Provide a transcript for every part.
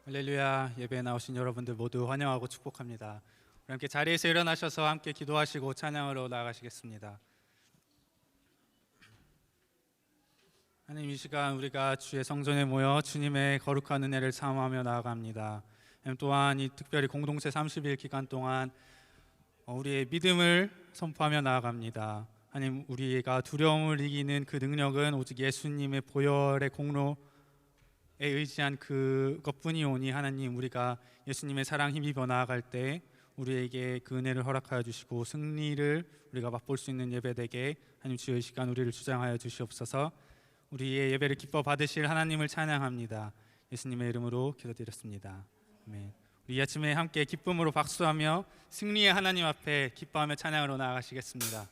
할렐루야. 예배에 나오신 여러분들 모두 환영하고 축복합니다. 우리 함께 자리에서 일어나셔서 함께 기도하시고 찬양으로 나아가시겠습니다. 하나님, 이 시간 우리가 주의 성전에 모여 주님의 거룩한 은혜를 사모하며 나아갑니다. 또한 이 특별히 공동체 30일 기간 동안 우리의 믿음을 선포하며 나아갑니다. 하나님, 우리가 두려움을 이기는 그 능력은 오직 예수님의 보혈의 공로에 의지한 그것뿐이오니, 하나님, 우리가 예수님의 사랑 힘입어 나아갈 때 우리에게 그 은혜를 허락하여 주시고 승리를 우리가 맛볼 수 있는 예배 되게 하나님 주의 시간 우리를 주장하여 주시옵소서. 우리의 예배를 기뻐 받으실 하나님을 찬양합니다. 예수님의 이름으로 기도드렸습니다. 아멘. 우리 아침에 함께 기쁨으로 박수하며 승리의 하나님 앞에 기뻐하며 찬양으로 나아가시겠습니다.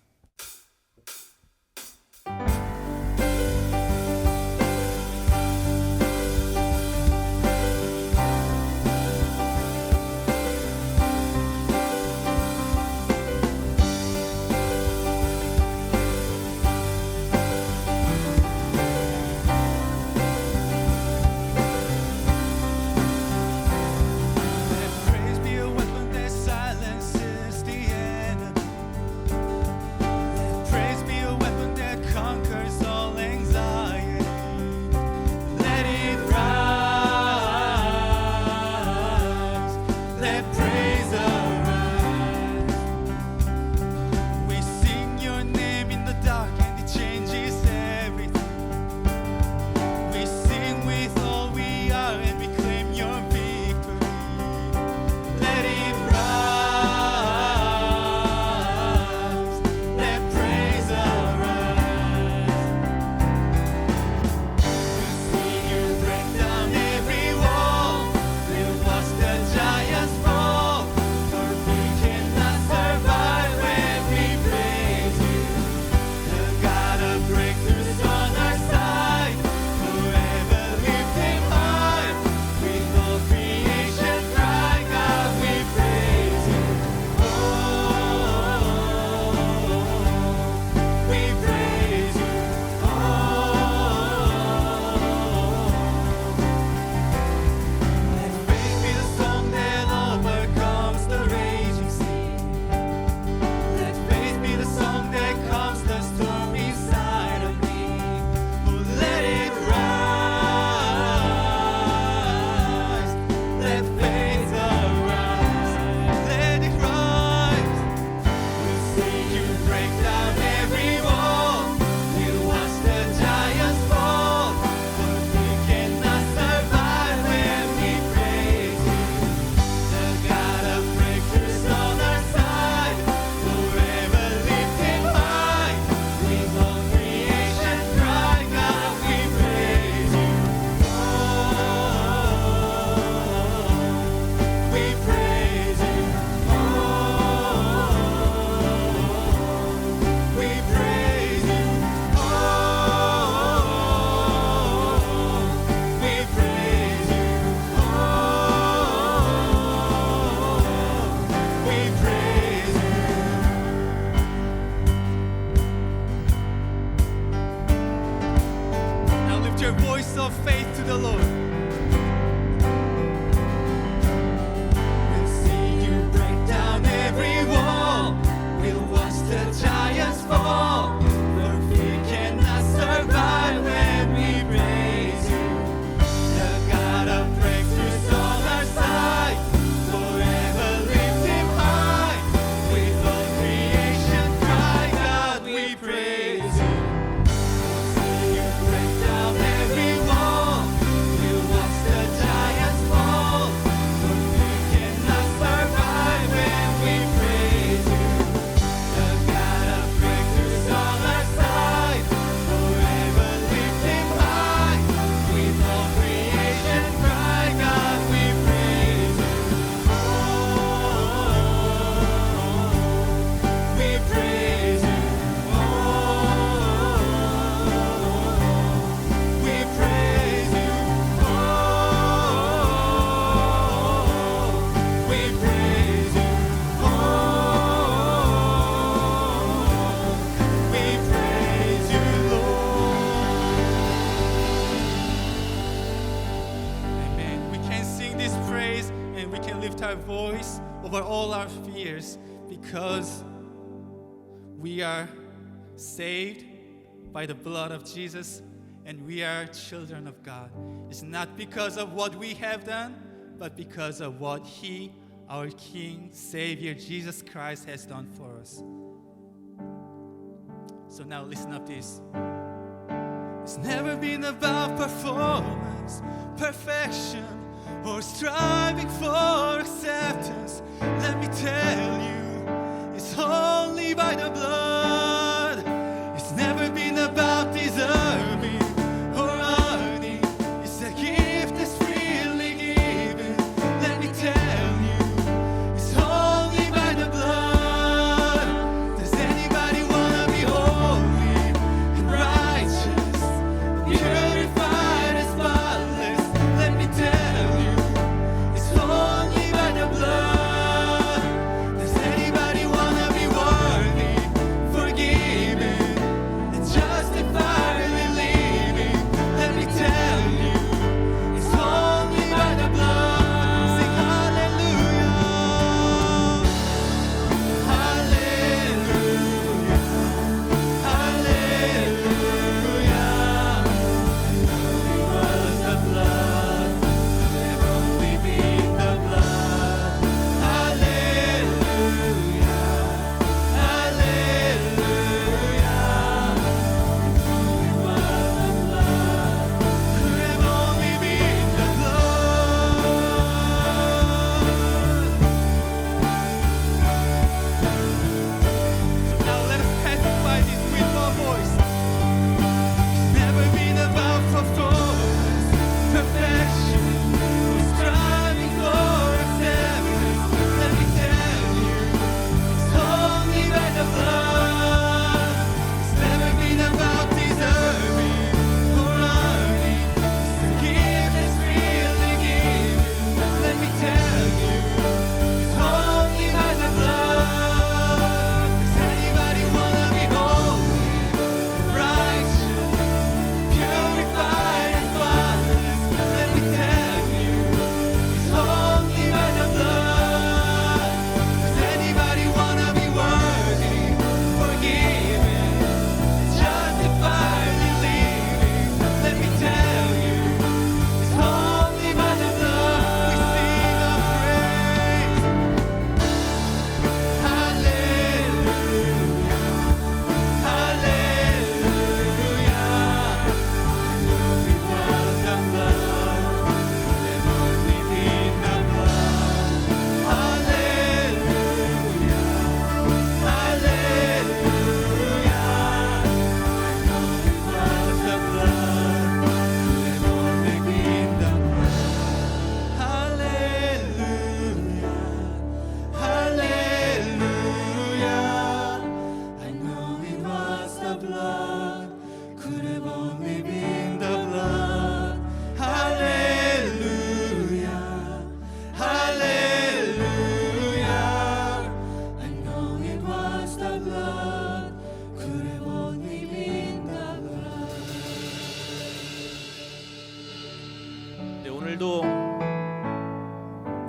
Your voice of faith to the Lord. We'll see you break down every wall. We'll watch the giants fall. For fear cannot survive when we praise you. The God of breakthroughs on our side. Forever lift him high. With all creation cry, God, we praise you. We'll see you break down every wall. We'll lift our voice over all our fears because we are saved by the blood of Jesus and we are children of God. It's not because of what we have done, but because of what He, our King, Savior, Jesus Christ has done for us. So now listen up this. It's never been about performance, perfection, or striving for acceptance. Let me tell you, it's only by the blood. It's never been about deserving or earning. It's a gift that's freely given. Let me tell you, it's only by the blood. Does anybody wanna be holy and righteous, purified and spotless? Let me tell you, it's only by the blood. Does anybody wanna be worthy, forgiven, and justified in living? Let me tell you, it's only by the blood. Sing hallelujah, hallelujah, hallelujah. It was the blood, and only be the blood. Hallelujah, hallelujah. It was the blood, could have only been the blood. So now let us testify this with our voice. It's never been about performance, perfection, or striving for acceptance. Let me tell you, it's only by the blood. It's never been about deserving or earning. It's a gift that's freely given. Let me tell you, it's only by the blood. Does anybody wanna be holy, righteous, purified and spotless? Let me tell you, it's only by the blood. Does anybody wanna be worthy, forgiven, justified in living? Let me tell you, it's only by the blood. We sing our praise. Hallelujah, hallelujah. It was the blood, and only been the blood. Hallelujah, hallelujah. I know it was the blood, and only been the blood. Hallelujah, hallelujah. I know it was the blood, could have only been the blood. Hallelujah, hallelujah. I know it was the blood, could have only been the blood. 네, 오늘도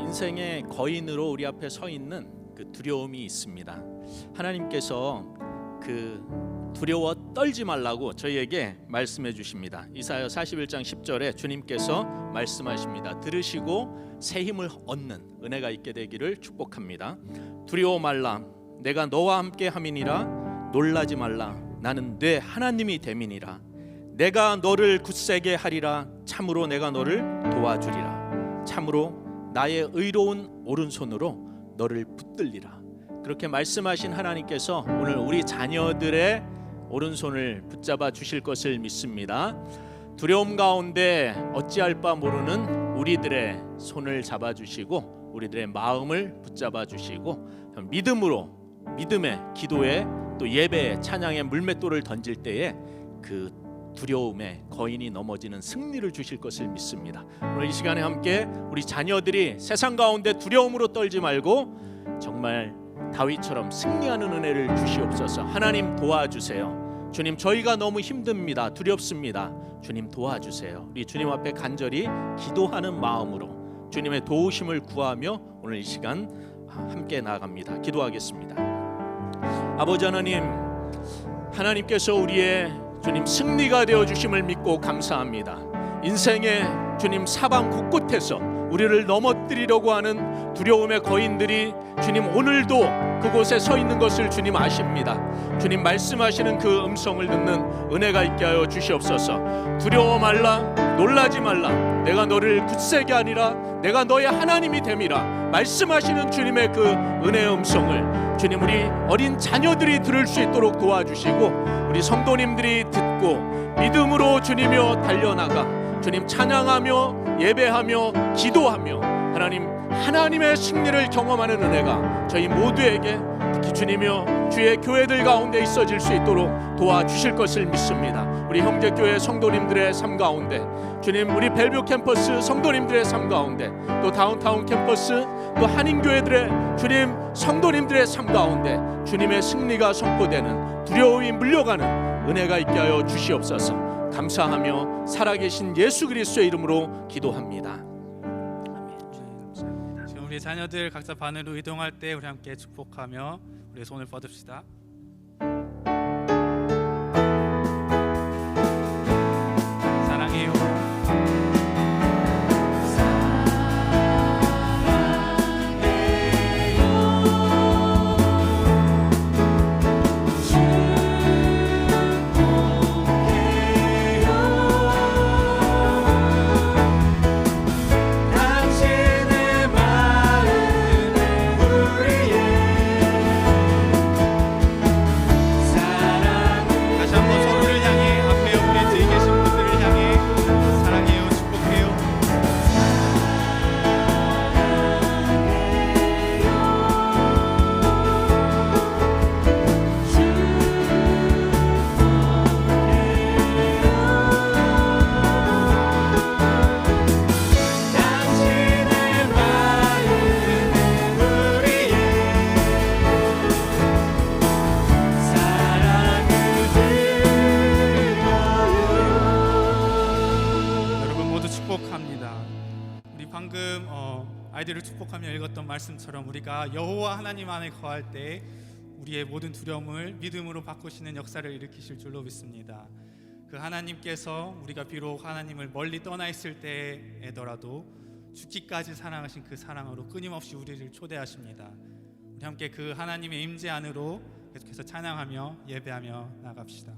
인생의 거인으로 우리 앞에 서 있는 그 두려움이 있습니다. 하나님께서 그 두려워 떨지 말라고 저희에게 말씀해 주십니다. 이사야 41장 10절에 주님께서 말씀하십니다. 들으시고 새 힘을 얻는 은혜가 있게 되기를 축복합니다. 두려워 말라, 내가 너와 함께 함이니라. 놀라지 말라, 나는 네 하나님이 됨이니라. 내가 너를 굳세게 하리라. 참으로 내가 너를 도와주리라. 참으로 나의 의로운 오른손으로 너를 붙들리라. 그렇게 말씀하신 하나님께서 오늘 우리 자녀들의 오른손을 붙잡아 주실 것을 믿습니다. 두려움 가운데 어찌할 바 모르는 우리들의 손을 잡아 주시고 우리들의 마음을 붙잡아 주시고 믿음으로, 믿음의 기도에 또 예배에 찬양의 물맷돌을 던질 때에 그 두려움에 거인이 넘어지는 승리를 주실 것을 믿습니다. 오늘 이 시간에 함께 우리 자녀들이 세상 가운데 두려움으로 떨지 말고 정말 다윗처럼 승리하는 은혜를 주시옵소서. 하나님 도와주세요. 주님, 저희가 너무 힘듭니다. 두렵습니다. 주님 도와주세요. 우리 주님 앞에 간절히 기도하는 마음으로 주님의 도우심을 구하며 오늘 이 시간 함께 나아갑니다. 기도하겠습니다. 아버지 하나님, 하나님께서 우리의 주님 승리가 되어 주심을 믿고 감사합니다. 인생의 주님 사방 곳곳에서 우리를 넘어뜨리려고 하는 두려움의 거인들이 주님 오늘도 그곳에 서 있는 것을 주님 아십니다. 주님 말씀하시는 그 음성을 듣는 은혜가 있게 하여 주시옵소서. 두려워 말라, 놀라지 말라, 내가 너를 굳세게 하리라, 내가 너의 하나님이 됨이라 말씀하시는 주님의 그 은혜의 음성을 주님 우리 어린 자녀들이 들을 수 있도록 도와주시고, 우리 성도님들이 듣고 믿음으로 주님이여 달려나가 주님 찬양하며 예배하며 기도하며 하나님의 승리를 경험하는 은혜가 저희 모두에게, 특히 주님이여 주의 교회들 가운데 있어질 수 있도록 도와주실 것을 믿습니다. 우리 형제교회 성도님들의 삶 가운데, 주님 우리 벨뷰 캠퍼스 성도님들의 삶 가운데, 또 다운타운 캠퍼스, 또 한인교회들의 주님 성도님들의 삶 가운데 주님의 승리가 선포되는, 두려움이 물려가는 은혜가 있게 하여 주시옵소서. 감사하며 살아계신 예수 그리스도의 이름으로 기도합니다. 지금 우리 자녀들 각자 반으로 이동할 때 우리 함께 축복하며 우리 손을 뻗읍시다. 사랑해요. 아이들을 축복하며 읽었던 말씀처럼 우리가 여호와 하나님 안에 거할 때 우리의 모든 두려움을 믿음으로 바꾸시는 역사를 일으키실 줄로 믿습니다. 그 하나님께서 우리가 비록 하나님을 멀리 떠나 있을 때에더라도 죽기까지 사랑하신 그 사랑으로 끊임없이 우리를 초대하십니다. 우리 함께 그 하나님의 임재 안으로 계속해서 찬양하며 예배하며 나갑시다.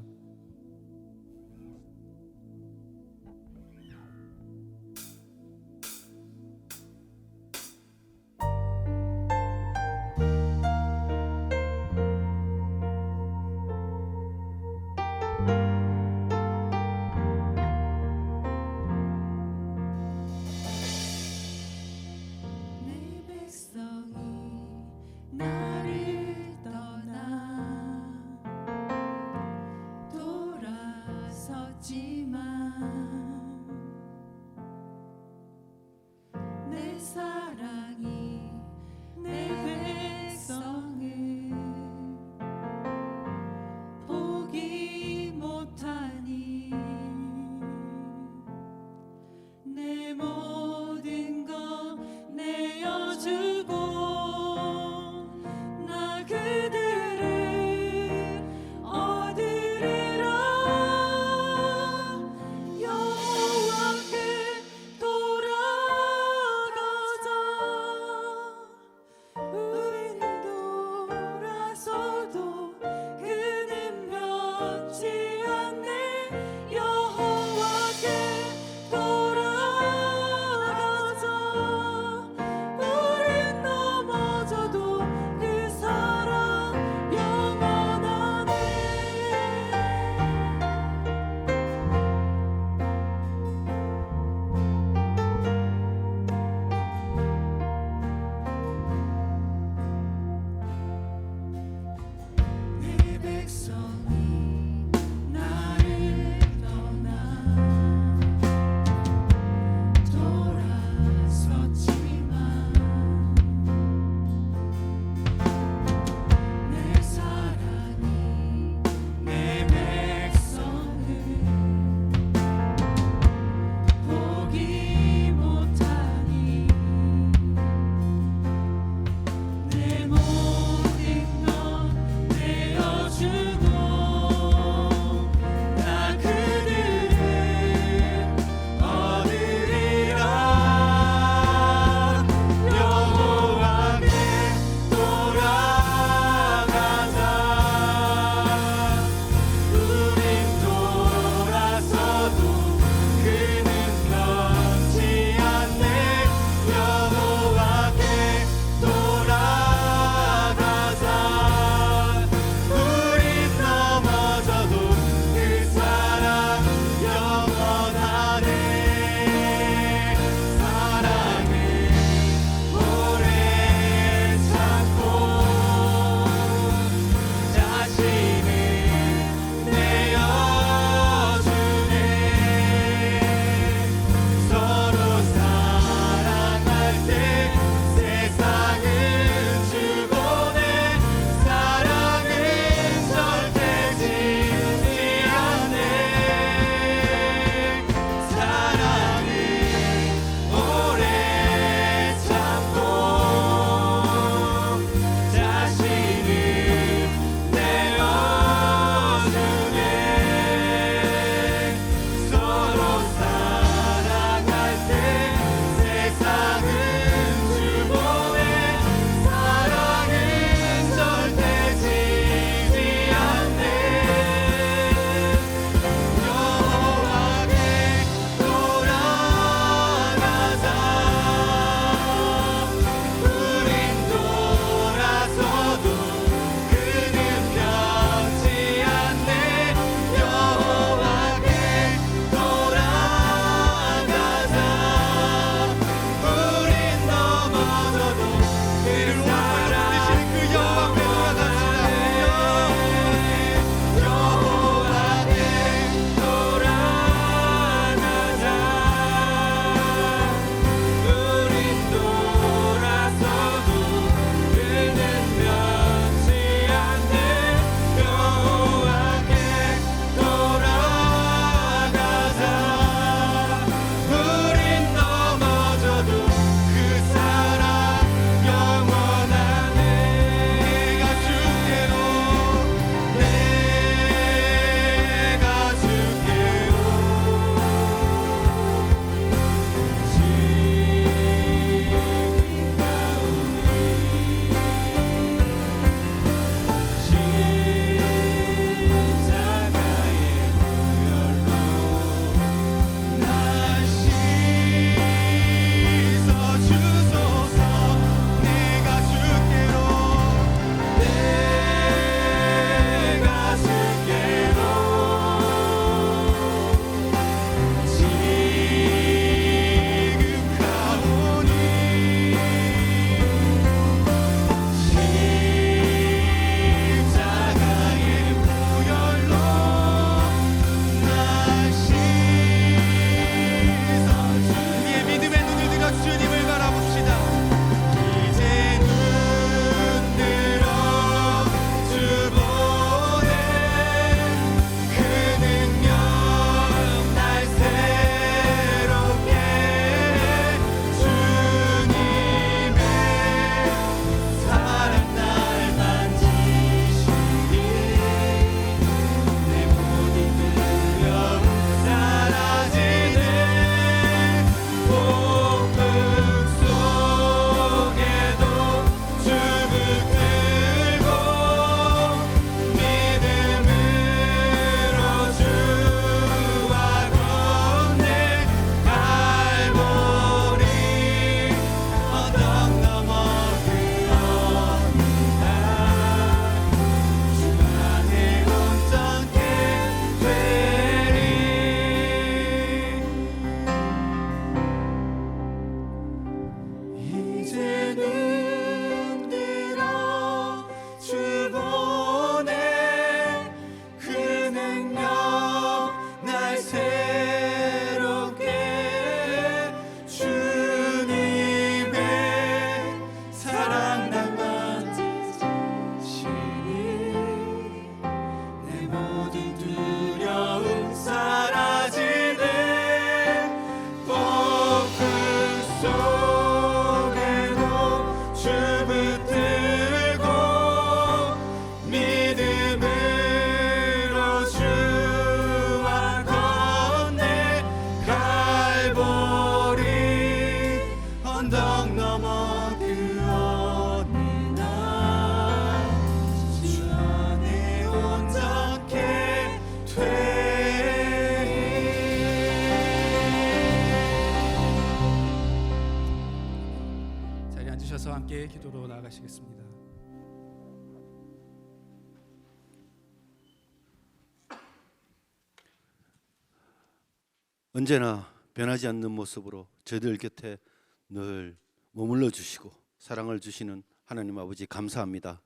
앉으셔서 함께 기도로 나아가시겠습니다. 언제나 변하지 않는 모습으로 저희들 곁에 늘 머물러 주시고 사랑을 주시는 하나님 아버지 감사합니다.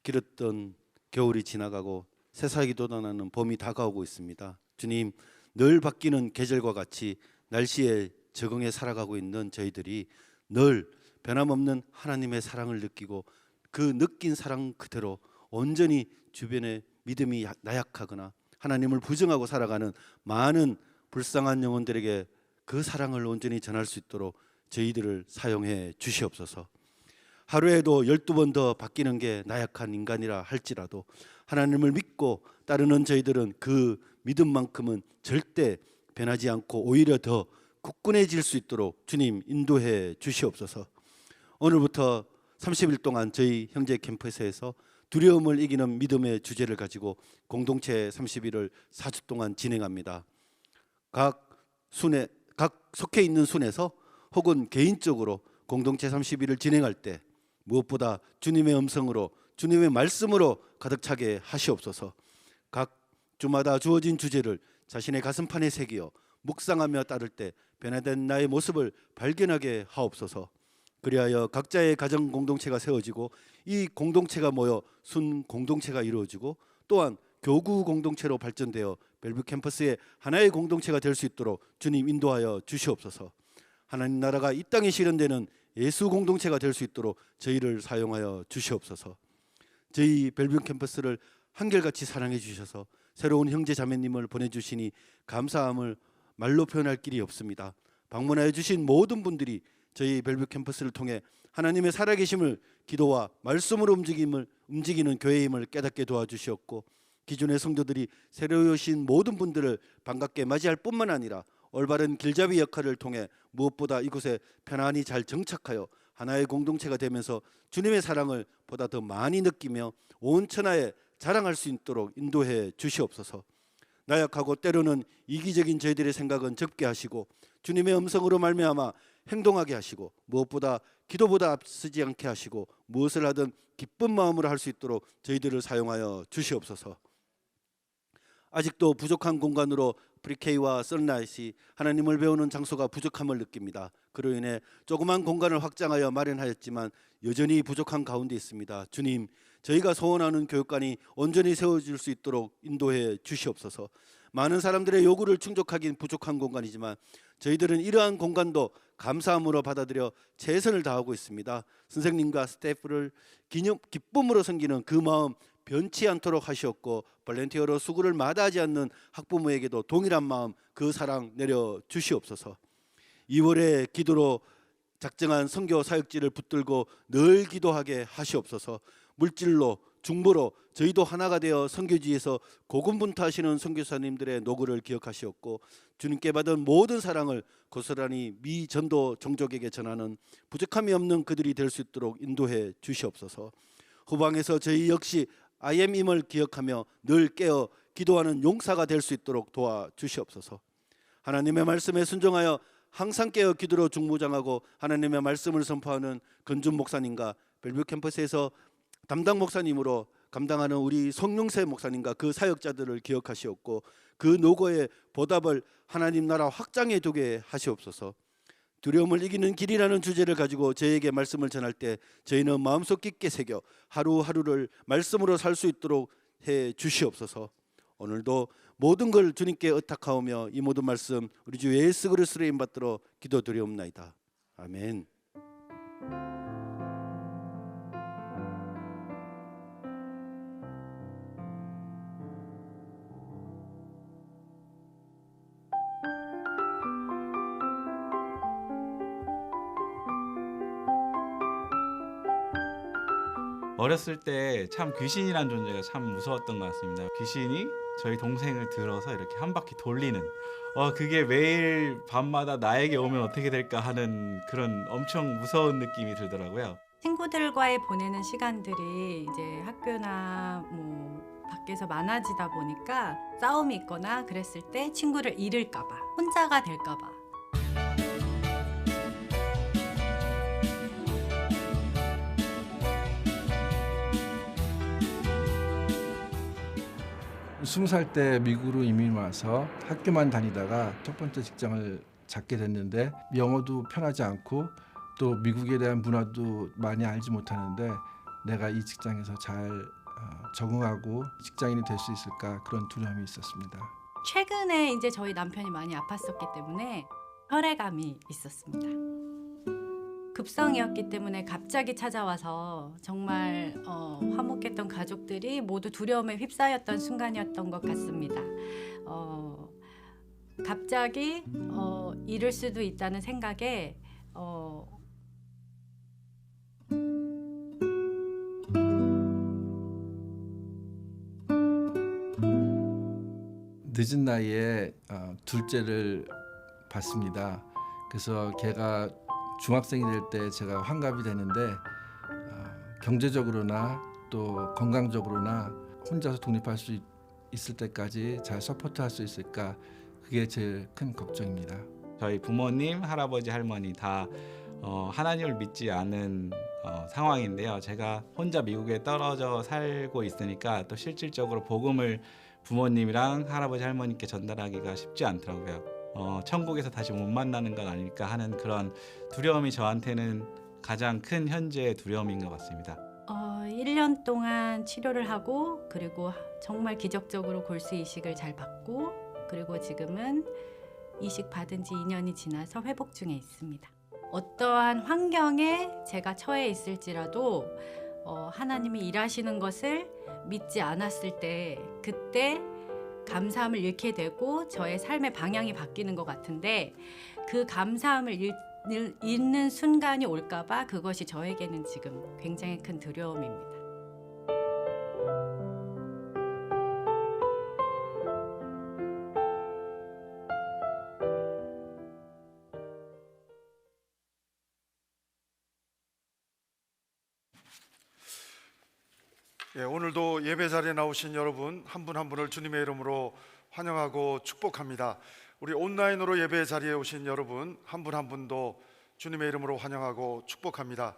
길었던 겨울이 지나가고 새싹이 돋아나는 봄이 다가오고 있습니다. 주님, 늘 바뀌는 계절과 같이 날씨에 적응해 살아가고 있는 저희들이 늘 변함없는 하나님의 사랑을 느끼고 그 느낀 사랑 그대로 온전히 주변에 믿음이 나약하거나 하나님을 부정하고 살아가는 많은 불쌍한 영혼들에게 그 사랑을 온전히 전할 수 있도록 저희들을 사용해 주시옵소서. 하루에도 12번 더 바뀌는 게 나약한 인간이라 할지라도 하나님을 믿고 따르는 저희들은 그 믿음만큼은 절대 변하지 않고 오히려 더 굳건해질 수 있도록 주님 인도해 주시옵소서. 오늘부터 30일 동안 저희 형제 캠퍼스에서 두려움을 이기는 믿음의 주제를 가지고 공동체 30일을 4주 동안 진행합니다. 각 속해 있는 순에서 혹은 개인적으로 공동체 30일을 진행할 때 무엇보다 주님의 음성으로 주님의 말씀으로 가득 차게 하시옵소서. 각 주마다 주어진 주제를 자신의 가슴판에 새기어 묵상하며 따를 때 변화된 나의 모습을 발견하게 하옵소서. 그리하여 각자의 가정 공동체가 세워지고 이 공동체가 모여 순 공동체가 이루어지고 또한 교구 공동체로 발전되어 벨뷰 캠퍼스의 하나의 공동체가 될 수 있도록 주님 인도하여 주시옵소서. 하나님 나라가 이 땅에 실현되는 예수 공동체가 될 수 있도록 저희를 사용하여 주시옵소서. 저희 벨뷰 캠퍼스를 한결같이 사랑해 주셔서 새로운 형제 자매님을 보내주시니 감사함을 말로 표현할 길이 없습니다. 방문하여 주신 모든 분들이 저희 벨뷰 캠퍼스를 통해 하나님의 살아계심을 기도와 말씀으로 움직이는 교회임을 깨닫게 도와주시었고, 기존의 성도들이 새로 오신 모든 분들을 반갑게 맞이할 뿐만 아니라 올바른 길잡이 역할을 통해 무엇보다 이곳에 편안히 잘 정착하여 하나의 공동체가 되면서 주님의 사랑을 보다 더 많이 느끼며 온 천하에 자랑할 수 있도록 인도해 주시옵소서. 나약하고 때로는 이기적인 저희들의 생각은 접게 하시고 주님의 음성으로 말미암아 행동하게 하시고 무엇보다 기도보다 앞서지 않게 하시고 무엇을 하든 기쁜 마음으로 할 수 있도록 저희들을 사용하여 주시옵소서. 아직도 부족한 공간으로 프리케이와 선라이트 하나님을 배우는 장소가 부족함을 느낍니다. 그로 인해 조그만 공간을 확장하여 마련하였지만 여전히 부족한 가운데 있습니다. 주님, 저희가 소원하는 교육관이 온전히 세워질 수 있도록 인도해 주시옵소서. 많은 사람들의 요구를 충족하기는 부족한 공간이지만 저희들은 이러한 공간도 감사함으로 받아들여 최선을 다하고 있습니다. 선생님과 스태프를 기쁨으로 섬기는 그 마음 변치 않도록 하시었고, 볼런티어로 수고를 마다하지 않는 학부모에게도 동일한 마음, 그 사랑 내려 주시옵소서. 2월에 기도로 작정한 선교 사역지를 붙들고 늘 기도하게 하시옵소서. 물질로 중보로 저희도 하나가 되어 선교지에서 고군분투하시는 선교사님들의 노고를 기억하시었고, 주님께 받은 모든 사랑을 고스란히 미 전도 종족에게 전하는 부족함이 없는 그들이 될 수 있도록 인도해 주시옵소서. 후방에서 저희 역시 IM임을 기억하며 늘 깨어 기도하는 용사가 될 수 있도록 도와주시옵소서. 하나님의 말씀에 순종하여 항상 깨어 기도로 중무장하고 하나님의 말씀을 선포하는 건준 목사님과 벨뷰 캠퍼스에서 담당 목사님으로 감당하는 우리 송영세 목사님과 그 사역자들을 기억하시옵고, 그 노고의 보답을 하나님 나라 확장해 두게 하시옵소서. 두려움을 이기는 길이라는 주제를 가지고 저에게 말씀을 전할 때 저희는 마음속 깊게 새겨 하루하루를 말씀으로 살 수 있도록 해 주시옵소서. 오늘도 모든 걸 주님께 의탁하오며 이 모든 말씀 우리 주 예수 그리스도의 이름 받들어 기도드리옵나이다. 아멘. 어렸을 때 참 귀신이란 존재가 참 무서웠던 것 같습니다. 귀신이 저희 동생을 들어서 이렇게 한 바퀴 돌리는 그게 매일 밤마다 나에게 오면 어떻게 될까 하는 그런 엄청 무서운 느낌이 들더라고요. 친구들과의 보내는 시간들이 이제 학교나 밖에서 많아지다 보니까 싸움이 있거나 그랬을 때 친구를 잃을까 봐, 혼자가 될까 봐. 20살 때 미국으로 이민 와서 학교만 다니다가 첫 번째 직장을 잡게 됐는데 영어도 편하지 않고 또 미국에 대한 문화도 많이 알지 못하는데 내가 이 직장에서 잘 적응하고 직장인이 될 수 있을까 그런 두려움이 있었습니다. 최근에 이제 저희 남편이 많이 아팠었기 때문에 혈액암이 있었습니다. 급성이었기 때문에 갑자기 찾아와서 정말 화목했던 가족들이 모두 두려움에 휩싸였던 순간이었던 것 같습니다. 갑자기 잃을 수도 있다는 생각에 늦은 나이에 둘째를 봤습니다. 그래서 걔가 중학생이 될 때 제가 환갑이 되는데 경제적으로나 또 건강적으로나 혼자서 독립할 수 있을 때까지 잘 서포트할 수 있을까 그게 제일 큰 걱정입니다. 저희 부모님, 할아버지, 할머니 다 하나님을 믿지 않은 상황인데요. 제가 혼자 미국에 떨어져 살고 있으니까 또 실질적으로 복음을 부모님이랑 할아버지, 할머니께 전달하기가 쉽지 않더라고요. 천국에서 다시 못 만나는 건 아닐까 하는 그런 두려움이 저한테는 가장 큰 현재의 두려움인 것 같습니다. 1년 동안 치료를 하고 그리고 정말 기적적으로 골수 이식을 잘 받고 그리고 지금은 이식 받은 지 2년이 지나서 회복 중에 있습니다. 어떠한 환경에 제가 처해 있을지라도 하나님이 일하시는 것을 믿지 않았을 때 그때 감사함을 잃게 되고 저의 삶의 방향이 바뀌는 것 같은데 그 감사함을 잃는 순간이 올까 봐 그것이 저에게는 지금 굉장히 큰 두려움입니다. 예, 오늘도 예배 자리에 나오신 여러분 한 분 한 분을 주님의 이름으로 환영하고 축복합니다. 우리 온라인으로 예배 자리에 오신 여러분 한 분 한 분도 주님의 이름으로 환영하고 축복합니다.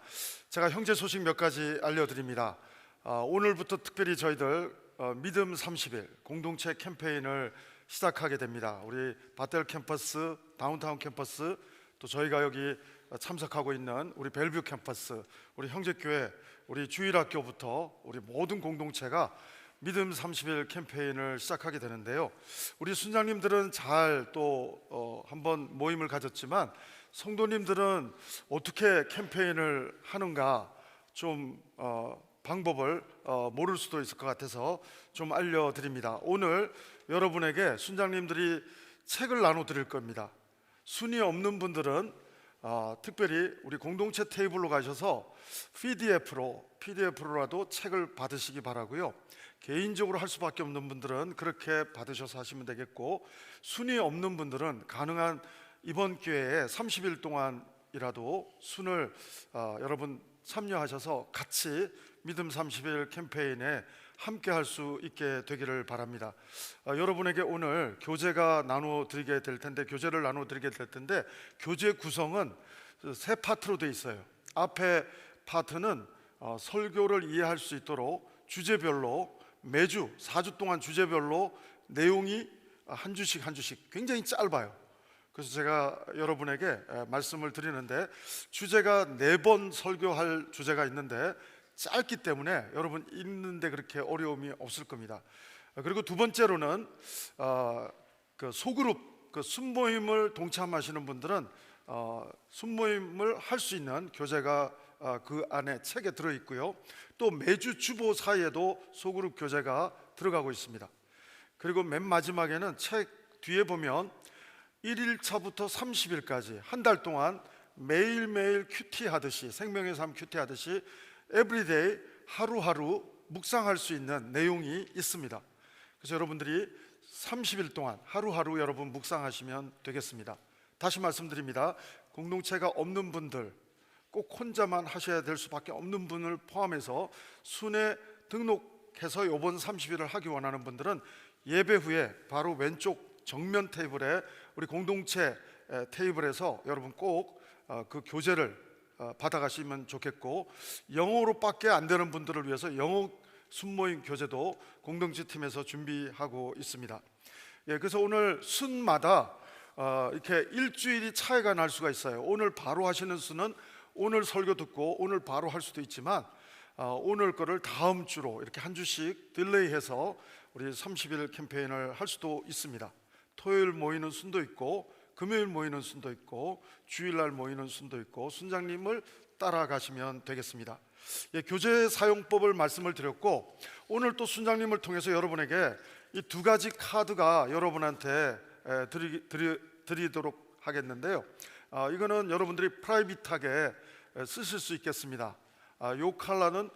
제가 형제 소식 몇 가지 알려드립니다. 오늘부터 특별히 저희들 믿음 30일 공동체 캠페인을 시작하게 됩니다. 우리 바텔 캠퍼스, 다운타운 캠퍼스, 또 저희가 여기 참석하고 있는 우리 벨뷰 캠퍼스, 우리 형제교회, 우리 주일학교부터 우리 모든 공동체가 믿음 30일 캠페인을 시작하게 되는데요. 우리 순장님들은 잘 또 한번 모임을 가졌지만 성도님들은 어떻게 캠페인을 하는가 좀 방법을 모를 수도 있을 것 같아서 좀 알려드립니다. 오늘 여러분에게 순장님들이 책을 나눠드릴 겁니다. 순위 없는 분들은 특별히 우리 공동체 테이블로 가셔서 PDF로라도 책을 받으시기 바라고요. 개인적으로 할 수밖에 없는 분들은 그렇게 받으셔서 하시면 되겠고, 순위 없는 분들은 가능한 이번 기회에 30일 동안이라도 순을 여러분 참여하셔서 같이 믿음 30일 캠페인에 함께 할 수 있게 되기를 바랍니다. 여러분에게 오늘 교재가 나눠드리게 될 텐데 교재 구성은 세 파트로 되어 있어요. 앞에 파트는 설교를 이해할 수 있도록 주제별로 매주 4주 동안 주제별로 내용이 한 주씩 굉장히 짧아요. 그래서 제가 여러분에게 말씀을 드리는데 주제가 4번 설교할 주제가 있는데 짧기 때문에 여러분 읽는데 그렇게 어려움이 없을 겁니다. 그리고 두 번째로는 그 소그룹 순모임을 동참하시는 분들은 순모임을 할 수 있는 교재가 그 안에 책에 들어있고요. 또 매주 주보 사이에도 소그룹 교재가 들어가고 있습니다. 그리고 맨 마지막에는 책 뒤에 보면 1일차부터 30일까지 한 달 동안 매일매일 큐티 하듯이 생명의 삶 큐티 하듯이 에브리데이 하루하루 묵상할 수 있는 내용이 있습니다. 그래서 여러분들이 30일 동안 하루하루 여러분 묵상하시면 되겠습니다. 다시 말씀드립니다. 공동체가 없는 분들, 꼭 혼자만 하셔야 될 수밖에 없는 분을 포함해서 순회 등록해서 이번 30일을 하기 원하는 분들은 예배 후에 바로 왼쪽 정면 테이블에 우리 공동체 테이블에서 여러분 꼭 그 교재를 받아가시면 좋겠고, 영어로밖에 안 되는 분들을 위해서 영어 순모임 교재도 공동체 팀에서 준비하고 있습니다. 예, 그래서 오늘 순마다 이렇게 일주일이 차이가 날 수가 있어요. 오늘 바로 하시는 순은 오늘 설교 듣고 오늘 바로 할 수도 있지만 오늘 거를 다음 주로 이렇게 한 주씩 딜레이해서 우리 30일 캠페인을 할 수도 있습니다. 토요일 모이는 순도 있고 금요일 모이는 순도 있고 주일날 모이는 순도 있고 순장님을 따라가시면 되겠습니다. 예, 교재 사용법을 말씀을 드렸고 오늘 또 순장님을 통해서 여러분에게 이 두 가지 카드가 여러분한테 드리도록 하겠는데요. 이거는 여러분들이 프라이빗하게 쓰실 수 있겠습니다. 요 컬러는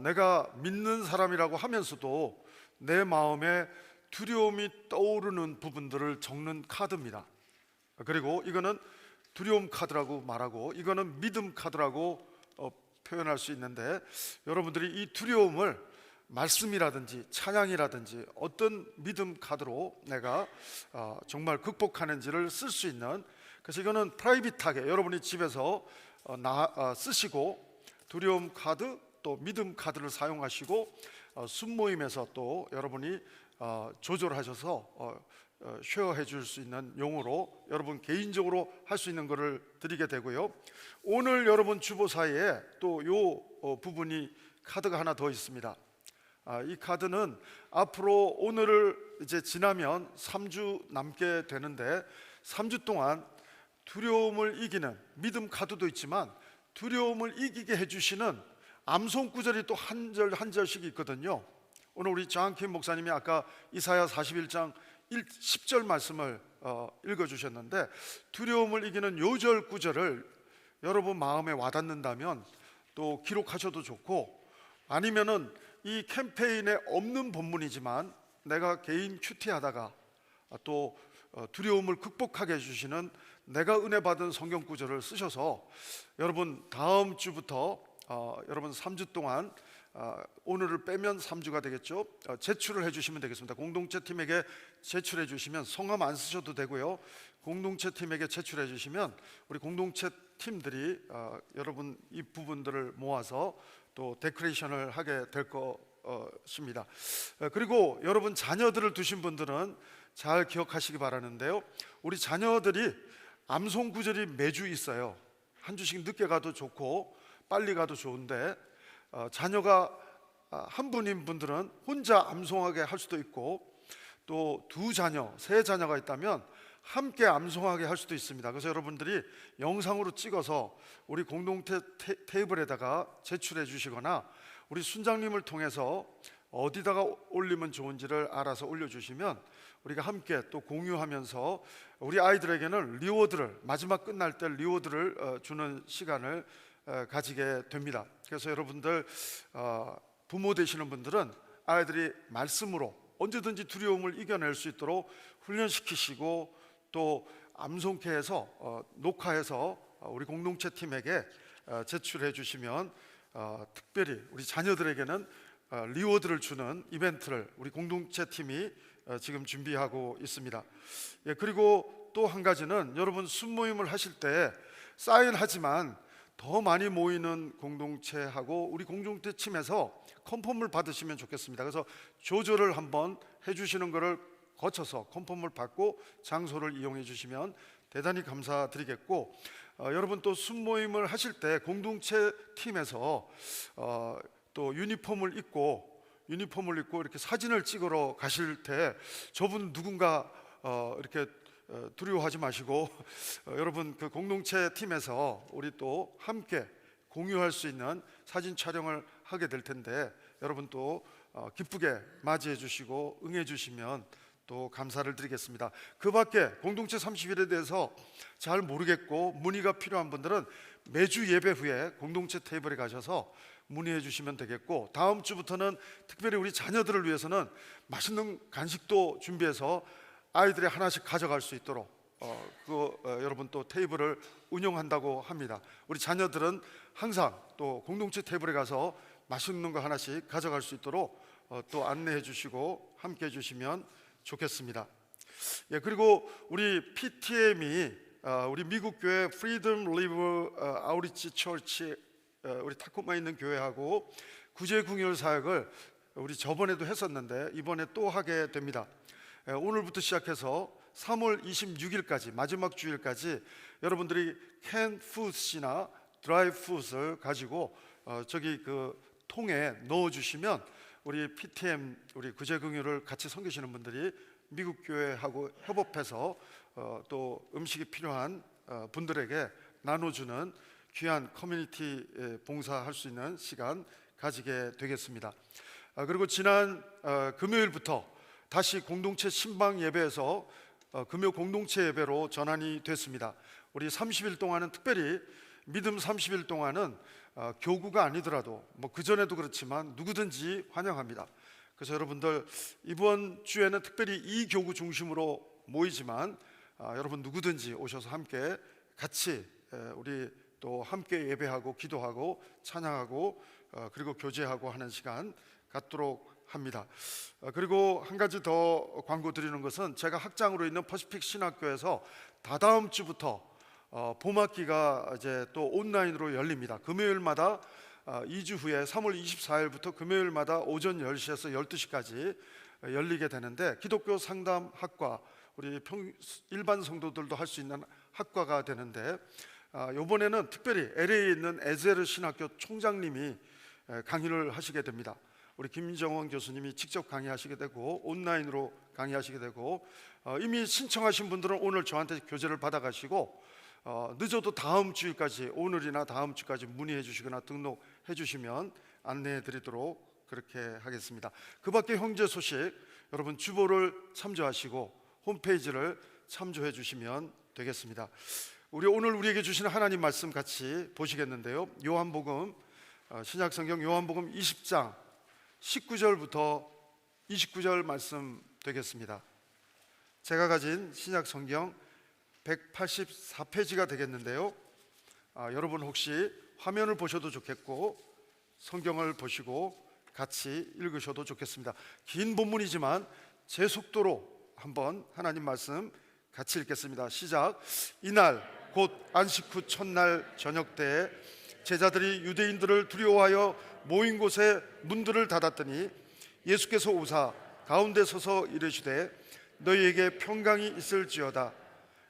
내가 믿는 사람이라고 하면서도 내 마음에 두려움이 떠오르는 부분들을 적는 카드입니다. 그리고 이거는 두려움 카드라고 말하고 이거는 믿음 카드라고 표현할 수 있는데 여러분들이 이 두려움을 말씀이라든지 찬양이라든지 어떤 믿음 카드로 내가 정말 극복하는지를 쓸 수 있는, 그래서 이거는 프라이빗하게 여러분이 집에서 쓰시고 두려움 카드 또 믿음 카드를 사용하시고 순모임에서 또 여러분이 조절하셔서 쉐어해 줄 수 있는 용어로 여러분 개인적으로 할 수 있는 것을 드리게 되고요. 오늘 여러분 주보사에 또 요 부분이 카드가 하나 더 있습니다. 이 카드는 앞으로 오늘을 이제 지나면 3주 남게 되는데 3주 동안 두려움을 이기는 믿음 카드도 있지만 두려움을 이기게 해주시는 암송 구절이 또 한 절 한 절씩 있거든요. 오늘 우리 장킴 목사님이 아까 이사야 41장 10절 말씀을 읽어주셨는데 두려움을 이기는 요절 구절을 여러분 마음에 와닿는다면 또 기록하셔도 좋고, 아니면은 이 캠페인에 없는 본문이지만 내가 개인 큐티하다가 또 두려움을 극복하게 해주시는 내가 은혜 받은 성경 구절을 쓰셔서 여러분 다음 주부터 여러분 3주 동안 오늘을 빼면 3주가 되겠죠. 제출을 해주시면 되겠습니다. 공동체 팀에게 제출해 주시면 성함 안 쓰셔도 되고요. 공동체 팀에게 제출해 주시면 우리 공동체 팀들이 여러분 이 부분들을 모아서 또 데코레이션을 하게 될 것입니다. 그리고 여러분 자녀들을 두신 분들은 잘 기억하시기 바라는데요. 우리 자녀들이 암송 구절이 매주 있어요. 한 주씩 늦게 가도 좋고 빨리 가도 좋은데 자녀가 한 분인 분들은 혼자 암송하게 할 수도 있고 또 두 자녀, 세 자녀가 있다면 함께 암송하게 할 수도 있습니다. 그래서 여러분들이 영상으로 찍어서 우리 공동체 테이블에다가 제출해 주시거나 우리 순장님을 통해서 어디다가 올리면 좋은지를 알아서 올려주시면 우리가 함께 또 공유하면서 우리 아이들에게는 리워드를 마지막 끝날 때 리워드를 주는 시간을 가지게 됩니다. 그래서 여러분들 부모 되시는 분들은 아이들이 말씀으로 언제든지 두려움을 이겨낼 수 있도록 훈련시키시고 또 암송케 해서 녹화해서 우리 공동체 팀에게 제출해 주시면 특별히 우리 자녀들에게는 리워드를 주는 이벤트를 우리 공동체 팀이 지금 준비하고 있습니다. 예, 그리고 또 한 가지는 여러분 순모임을 하실 때 사인하지만 더 많이 모이는 공동체하고 우리 공동체 팀에서 컨펌을 받으시면 좋겠습니다. 그래서 조절을 한번 해주시는 것을 거쳐서 컨펌을 받고 장소를 이용해 주시면 대단히 감사드리겠고, 여러분 또 순모임을 하실 때 공동체 팀에서 또 유니폼을 입고 이렇게 사진을 찍으러 가실 때 저분 누군가 이렇게 두려워하지 마시고 여러분 그 공동체 팀에서 우리 또 함께 공유할 수 있는 사진 촬영을 하게 될 텐데 여러분 또 기쁘게 맞이해 주시고 응해 주시면 또 감사를 드리겠습니다. 그 밖에 공동체 30일에 대해서 잘 모르겠고 문의가 필요한 분들은 매주 예배 후에 공동체 테이블에 가셔서 문의해 주시면 되겠고, 다음 주부터는 특별히 우리 자녀들을 위해서는 맛있는 간식도 준비해서 아이들이 하나씩 가져갈 수 있도록 여러분 또 테이블을 운영한다고 합니다. 우리 자녀들은 항상 또 공동체 테이블에 가서 맛있는 거 하나씩 가져갈 수 있도록 또 안내해 주시고 함께 해 주시면 좋겠습니다. 예, 그리고 우리 PTM이 우리 미국 교회 프리덤 리브 아우리치 처치 우리 타코마에 있는 교회하고 구제궁열 사역을 우리 저번에도 했었는데 이번에 또 하게 됩니다. 오늘부터 시작해서 3월 26일까지 마지막 주일까지 여러분들이 캔 푸드나 드라이 푸드를 가지고 저기 그 통에 넣어 주시면 우리 PTM 우리 구제공유를 같이 섬기시는 분들이 미국 교회하고 협업해서 또 음식이 필요한 분들에게 나눠주는 귀한 커뮤니티 봉사할 수 있는 시간 가지게 되겠습니다. 그리고 지난 금요일부터 다시 공동체 신방 예배에서 금요 공동체 예배로 전환이 됐습니다. 우리 30일 동안은 특별히 믿음 30일 동안은 교구가 아니더라도 뭐 그전에도 그렇지만 누구든지 환영합니다. 그래서 여러분들 이번 주에는 특별히 이 교구 중심으로 모이지만 여러분 누구든지 오셔서 함께 같이 우리 또 함께 예배하고 기도하고 찬양하고 그리고 교제하고 하는 시간 갖도록 합니다. 그리고 한 가지 더 광고 드리는 것은 제가 학장으로 있는 퍼시픽 신학교에서 다다음 주부터 봄학기가 이제 또 온라인으로 열립니다. 금요일마다 2주 후에 3월 24일부터 금요일마다 오전 10시에서 12시까지 열리게 되는데 기독교 상담학과 우리 일반 성도들도 할 수 있는 학과가 되는데 이번에는 특별히 LA에 있는 에제르 신학교 총장님이 강의를 하시게 됩니다. 우리 김정원 교수님이 직접 강의하시게 되고 온라인으로 강의하시게 되고 이미 신청하신 분들은 오늘 저한테 교재를 받아가시고 늦어도 다음 주일까지 오늘이나 다음 주까지 문의해 주시거나 등록해 주시면 안내해 드리도록 그렇게 하겠습니다. 그 밖에 형제 소식 여러분 주보를 참조하시고 홈페이지를 참조해 주시면 되겠습니다. 오늘 우리에게 주시는 하나님 말씀 같이 보시겠는데요. 요한복음 신약성경 요한복음 20장 19절부터 29절 말씀 되겠습니다. 제가 가진 신약성경 184페이지가 되겠는데요. 여러분 혹시 화면을 보셔도 좋겠고 성경을 보시고 같이 읽으셔도 좋겠습니다. 긴 본문이지만 제 속도로 한번 하나님 말씀 같이 읽겠습니다. 시작. 이날 곧 안식 후 첫날 저녁 때에 제자들이 유대인들을 두려워하여 모인 곳에 문들을 닫았더니 예수께서 오사 가운데 서서 이르시되 너희에게 평강이 있을지어다.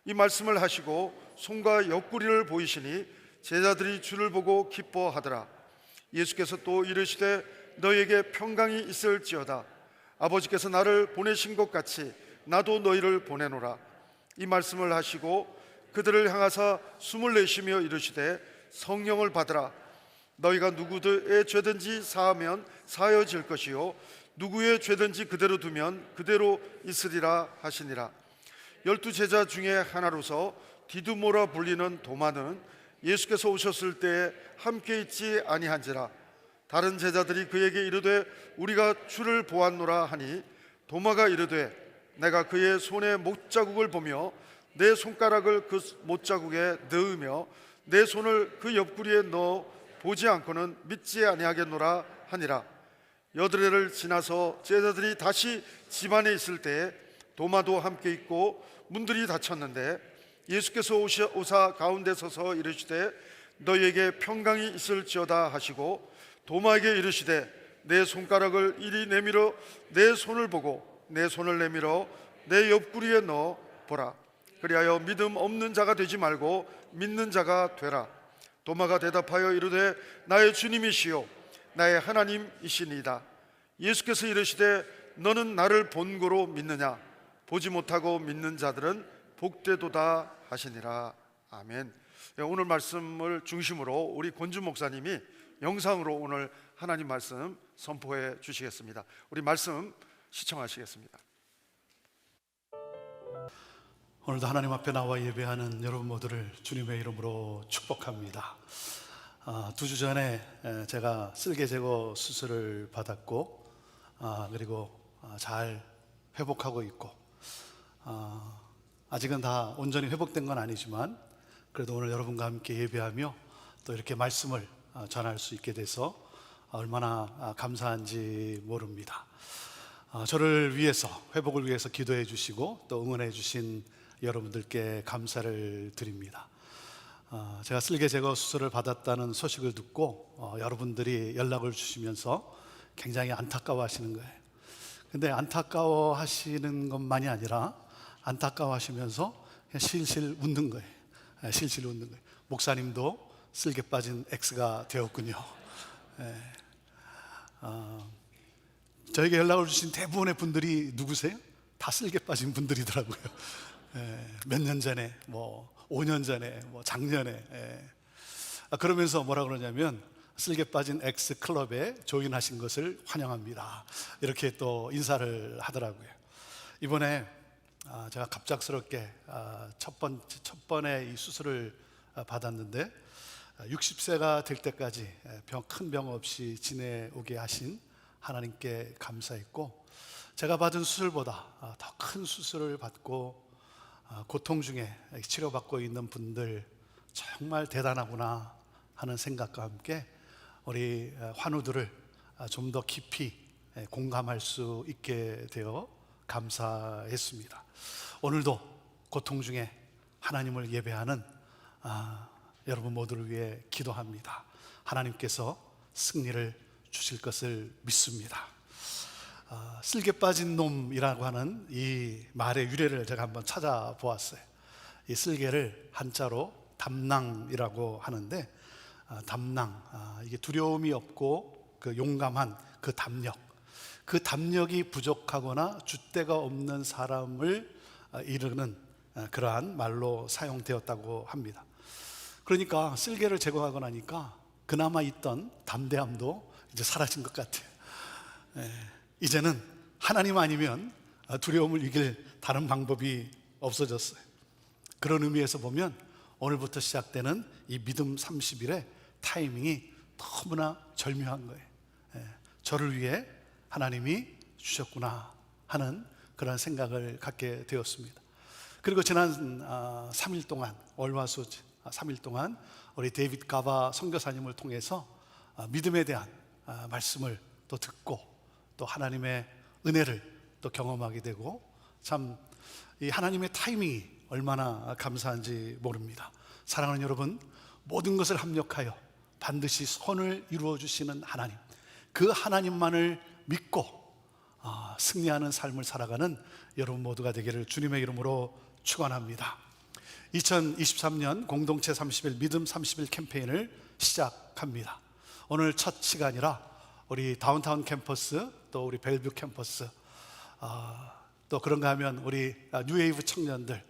이 말씀을 하시고 손과 옆구리를 보이시니 제자들이 주를 보고 기뻐하더라. 예수께서 또 이르시되 너희에게 평강이 있을지어다. 아버지께서 나를 보내신 것 같이 나도 너희를 보내노라. 이 말씀을 하시고 그들을 향하사 숨을 내쉬며 이르시되 성령을 받으라. 너희가 누구의 죄든지 사하면 사하여질 것이요 누구의 죄든지 그대로 두면 그대로 있으리라 하시니라. 12 제자 중에 하나로서 디두모라 불리는 도마는 예수께서 오셨을 때에 함께 있지 아니한지라. 다른 제자들이 그에게 이르되 우리가 주를 보았노라 하니 도마가 이르되 내가 그의 손에 못자국을 보며 내 손가락을 그 못자국에 넣으며 내 손을 그 옆구리에 넣어 보지 않고는 믿지 아니하겠노라 하니라. 여드레를 지나서 제자들이 다시 집안에 있을 때에 도마도 함께 있고 문들이 닫혔는데 예수께서 오사 가운데 서서 이르시되 너희에게 평강이 있을지어다 하시고 도마에게 이르시되 내 손가락을 이리 내밀어 내 손을 보고 내 손을 내밀어 내 옆구리에 넣어 보라. 그리하여 믿음 없는 자가 되지 말고 믿는 자가 되라. 도마가 대답하여 이르되 나의 주님이시요 나의 하나님이시니이다. 예수께서 이르시되 너는 나를 본고로 믿느냐? 보지 못하고 믿는 자들은 복되도다 하시니라. 아멘. 오늘 말씀을 중심으로 우리 권주 목사님이 영상으로 오늘 하나님 말씀 선포해 주시겠습니다. 우리 말씀 시청하시겠습니다. 오늘도 하나님 앞에 나와 예배하는 여러분 모두를 주님의 이름으로 축복합니다. 2주 전에 제가 쓸개 제거 수술을 받았고 그리고 잘 회복하고 있고 아직은 다 온전히 회복된 건 아니지만 그래도 오늘 여러분과 함께 예배하며 또 이렇게 말씀을 전할 수 있게 돼서 얼마나 감사한지 모릅니다. 저를 위해서 회복을 위해서 기도해 주시고 또 응원해 주신 여러분들께 감사를 드립니다. 제가 쓸개 제거 수술을 받았다는 소식을 듣고 여러분들이 연락을 주시면서 굉장히 안타까워하시는 거예요. 근데 안타까워하시는 것만이 아니라 안타까워하시면서 그냥 실실 웃는 거예요. 실실 웃는 거예요. 목사님도 쓸개 빠진 X가 되었군요. 저에게 연락을 주신 대부분의 분들이 누구세요? 다 쓸개 빠진 분들이더라고요. 몇 년 전에, 뭐 5년 전에, 뭐 작년에. 그러면서 뭐라 그러냐면 쓸개 빠진 X 클럽에 조인하신 것을 환영합니다. 이렇게 또 인사를 하더라고요. 이번에 제가 갑작스럽게 첫 번에 이 수술을 받았는데 60세가 될 때까지 큰 병 없이 지내오게 하신 하나님께 감사했고, 제가 받은 수술보다 더 큰 수술을 받고 고통 중에 치료받고 있는 분들 정말 대단하구나 하는 생각과 함께 우리 환우들을 좀 더 깊이 공감할 수 있게 되어 감사했습니다. 오늘도 고통 중에 하나님을 예배하는 여러분 모두를 위해 기도합니다. 하나님께서 승리를 주실 것을 믿습니다. 쓸개 빠진 놈이라고 하는 이 말의 유래를 제가 한번 찾아보았어요. 이 쓸개를 한자로 담낭이라고 하는데, 담낭, 이게 두려움이 없고 그 용감한 그 담력, 그 담력이 부족하거나 줏대가 없는 사람을 이르는 그러한 말로 사용되었다고 합니다. 그러니까 쓸개를 제거하고 나니까 그나마 있던 담대함도 이제 사라진 것 같아요. 이제는 하나님 아니면 두려움을 이길 다른 방법이 없어졌어요. 그런 의미에서 보면 오늘부터 시작되는 이 믿음 30일의 타이밍이 너무나 절묘한 거예요. 저를 위해 하나님이 주셨구나 하는 그런 생각을 갖게 되었습니다. 그리고 지난 3일 동안, 월화수지 3일 동안 우리 데이빗 가바 선교사님을 통해서 믿음에 대한 말씀을 또 듣고 또 하나님의 은혜를 또 경험하게 되고, 참 이 하나님의 타이밍이 얼마나 감사한지 모릅니다. 사랑하는 여러분, 모든 것을 합력하여 반드시 선을 이루어 주시는 하나님, 그 하나님만을 믿고 승리하는 삶을 살아가는 여러분 모두가 되기를 주님의 이름으로 축원합니다. 2023년 공동체 30일 믿음 30일 캠페인을 시작합니다. 오늘 첫 시간이라 우리 다운타운 캠퍼스, 또 우리 벨뷰 캠퍼스, 또 그런가 하면 우리 뉴웨이브 청년들,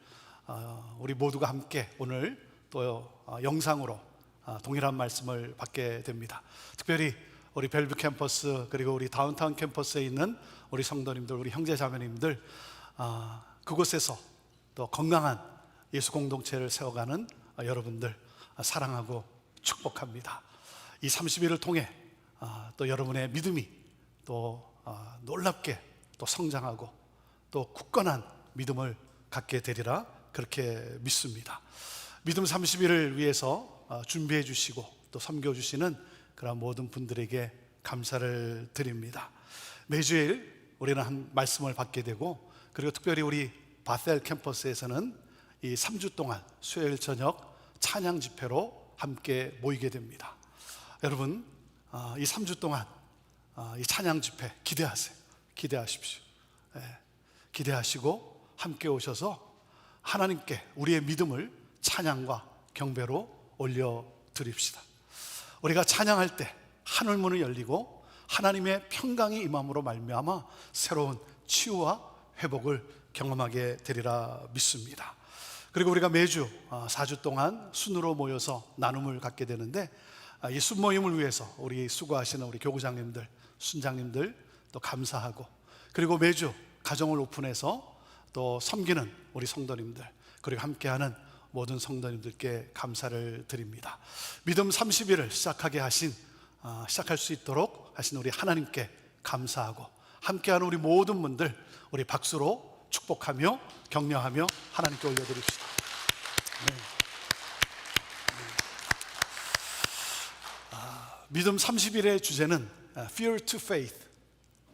우리 모두가 함께 오늘 또 영상으로 동일한 말씀을 받게 됩니다. 특별히 우리 벨뷰 캠퍼스, 그리고 우리 다운타운 캠퍼스에 있는 우리 성도님들, 우리 형제자매님들, 그곳에서 또 건강한 예수 공동체를 세워가는 여러분들 사랑하고 축복합니다. 이 30일을 통해 또 여러분의 믿음이 또 놀랍게 또 성장하고 또 굳건한 믿음을 갖게 되리라 그렇게 믿습니다. 믿음 30일을 위해서 준비해 주시고 또 섬겨 주시는 그런 모든 분들에게 감사를 드립니다. 매주일 우리는 한 말씀을 받게 되고, 그리고 특별히 우리 바셀 캠퍼스에서는 이 3주 동안 수요일 저녁 찬양 집회로 함께 모이게 됩니다. 여러분, 이 3주 동안 이 찬양 집회 기대하세요. 기대하십시오. 기대하시고 함께 오셔서 하나님께 우리의 믿음을 찬양과 경배로 올려드립시다. 우리가 찬양할 때 하늘문을 열리고 하나님의 평강이 임함으로 말미암아 새로운 치유와 회복을 경험하게 되리라 믿습니다. 그리고 우리가 매주 4주 동안 순으로 모여서 나눔을 갖게 되는데, 이 순모임을 위해서 우리 수고하시는 우리 교구장님들, 순장님들 또 감사하고, 그리고 매주 가정을 오픈해서 또 섬기는 우리 성도님들, 그리고 함께하는 모든 성도님들께 감사를 드립니다. 믿음 30일을 시작할 수 있도록 하신 우리 하나님께 감사하고, 함께하는 우리 모든 분들 우리 박수로 축복하며 격려하며 하나님께 올려드립시다. 믿음 30일의 주제는 Fear to Faith,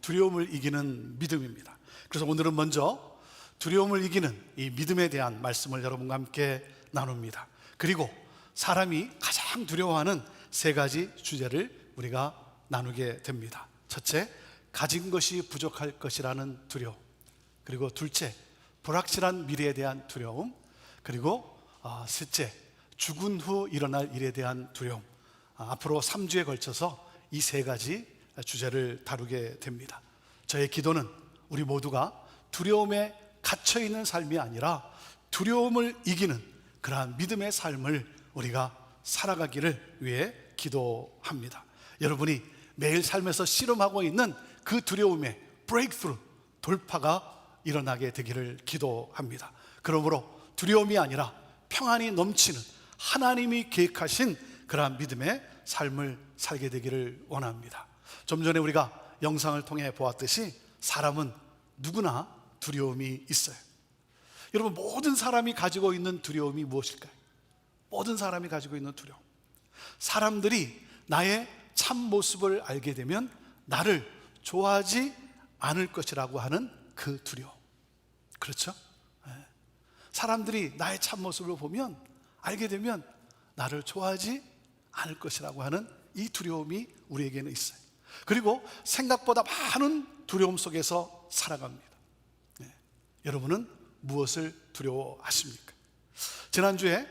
두려움을 이기는 믿음입니다. 그래서 오늘은 먼저 두려움을 이기는 이 믿음에 대한 말씀을 여러분과 함께 나눕니다. 그리고 사람이 가장 두려워하는 세 가지 주제를 우리가 나누게 됩니다. 첫째, 가진 것이 부족할 것이라는 두려움. 그리고 둘째, 불확실한 미래에 대한 두려움. 그리고 셋째, 죽은 후 일어날 일에 대한 두려움. 앞으로 3주에 걸쳐서 이 세 가지 주제를 다루게 됩니다. 저의 기도는 우리 모두가 두려움에 갇혀있는 삶이 아니라 두려움을 이기는 그러한 믿음의 삶을 우리가 살아가기를 위해 기도합니다. 여러분이 매일 삶에서 씨름하고 있는 그 두려움의 브레이크스루, 돌파가 일어나게 되기를 기도합니다. 그러므로 두려움이 아니라 평안이 넘치는 하나님이 계획하신 그러한 믿음의 삶을 살게 되기를 원합니다. 좀 전에 우리가 영상을 통해 보았듯이 사람은 누구나 두려움이 있어요. 여러분, 모든 사람이 가지고 있는 두려움이 무엇일까요? 모든 사람이 가지고 있는 두려움. 사람들이 나의 참 모습을 알게 되면 나를 좋아하지 않을 것이라고 하는 그 두려움. 그렇죠? 사람들이 나의 참 모습을 보면, 알게 되면 나를 좋아하지 않을 것이라고 하는 이 두려움이 우리에게는 있어요. 그리고 생각보다 많은 두려움 속에서 살아갑니다. 여러분은 무엇을 두려워하십니까? 지난주에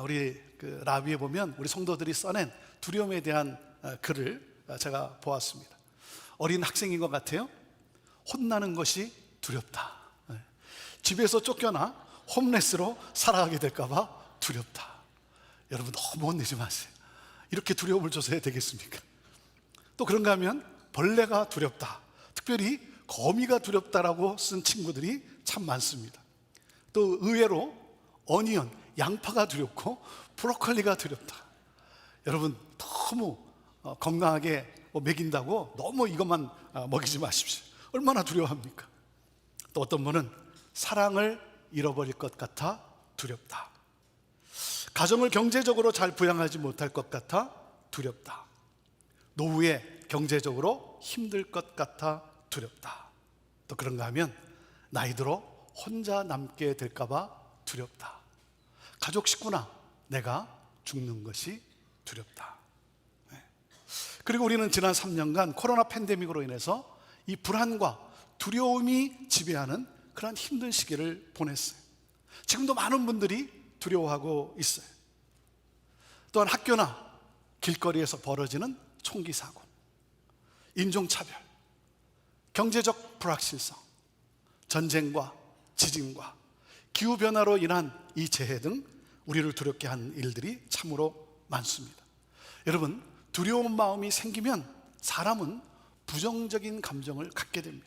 우리 라비에 보면 우리 성도들이 써낸 두려움에 대한 글을 제가 보았습니다. 어린 학생인 것 같아요. 혼나는 것이 두렵다. 집에서 쫓겨나 홈레스로 살아가게 될까 봐 두렵다. 여러분, 너무 혼내지 마세요. 이렇게 두려움을 줘서야 되겠습니까? 또 그런가 하면 벌레가 두렵다. 특별히 거미가 두렵다라고 쓴 친구들이 참 많습니다. 또 의외로 어니언, 양파가 두렵고 브로콜리가 두렵다. 여러분, 너무 건강하게 먹인다고 너무 이것만 먹이지 마십시오. 얼마나 두려워합니까? 또 어떤 분은 사랑을 잃어버릴 것 같아 두렵다. 가정을 경제적으로 잘 부양하지 못할 것 같아 두렵다. 노후에 경제적으로 힘들 것 같아 두렵다. 또 그런가 하면 나이 들어 혼자 남게 될까 봐 두렵다. 가족 식구나 내가 죽는 것이 두렵다. 그리고 우리는 지난 3년간 코로나 팬데믹으로 인해서 이 불안과 두려움이 지배하는 그런 힘든 시기를 보냈어요. 지금도 많은 분들이 두려워하고 있어요. 또한 학교나 길거리에서 벌어지는 총기 사고, 인종차별, 경제적 불확실성, 전쟁과 지진과 기후변화로 인한 이 재해 등 우리를 두렵게 한 일들이 참으로 많습니다. 여러분, 두려운 마음이 생기면 사람은 부정적인 감정을 갖게 됩니다.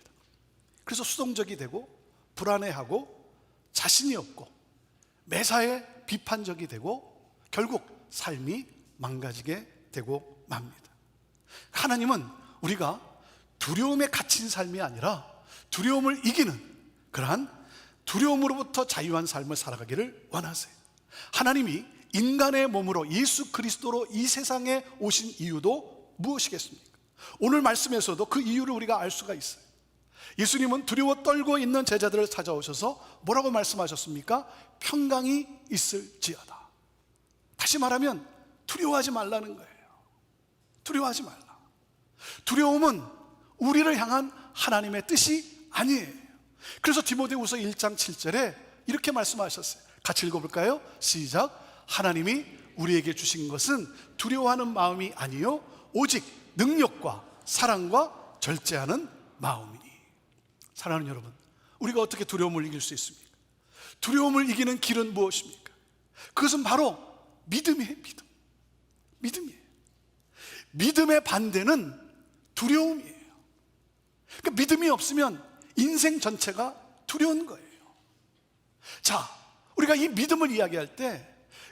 그래서 수동적이 되고 불안해하고 자신이 없고 매사에 비판적이 되고 결국 삶이 망가지게 되고 맙니다. 하나님은 우리가 두려움에 갇힌 삶이 아니라 두려움을 이기는 그러한 두려움으로부터 자유한 삶을 살아가기를 원하세요. 하나님이 인간의 몸으로 예수 그리스도로 이 세상에 오신 이유도 무엇이겠습니까? 오늘 말씀에서도 그 이유를 우리가 알 수가 있어요. 예수님은 두려워 떨고 있는 제자들을 찾아오셔서 뭐라고 말씀하셨습니까? 평강이 있을지어다. 다시 말하면 두려워하지 말라는 거예요. 두려워하지 말라. 두려움은 우리를 향한 하나님의 뜻이 아니에요. 그래서 디모데후서 1장 7절에 이렇게 말씀하셨어요. 같이 읽어볼까요? 시작. 하나님이 우리에게 주신 것은 두려워하는 마음이 아니요 오직 능력과 사랑과 절제하는 마음이니. 사랑하는 여러분, 우리가 어떻게 두려움을 이길 수 있습니까? 두려움을 이기는 길은 무엇입니까? 그것은 바로 믿음이에요. 믿음이에요. 믿음의 반대는 두려움이에요. 그러니까 믿음이 없으면 인생 전체가 두려운 거예요. 자, 우리가 이 믿음을 이야기할 때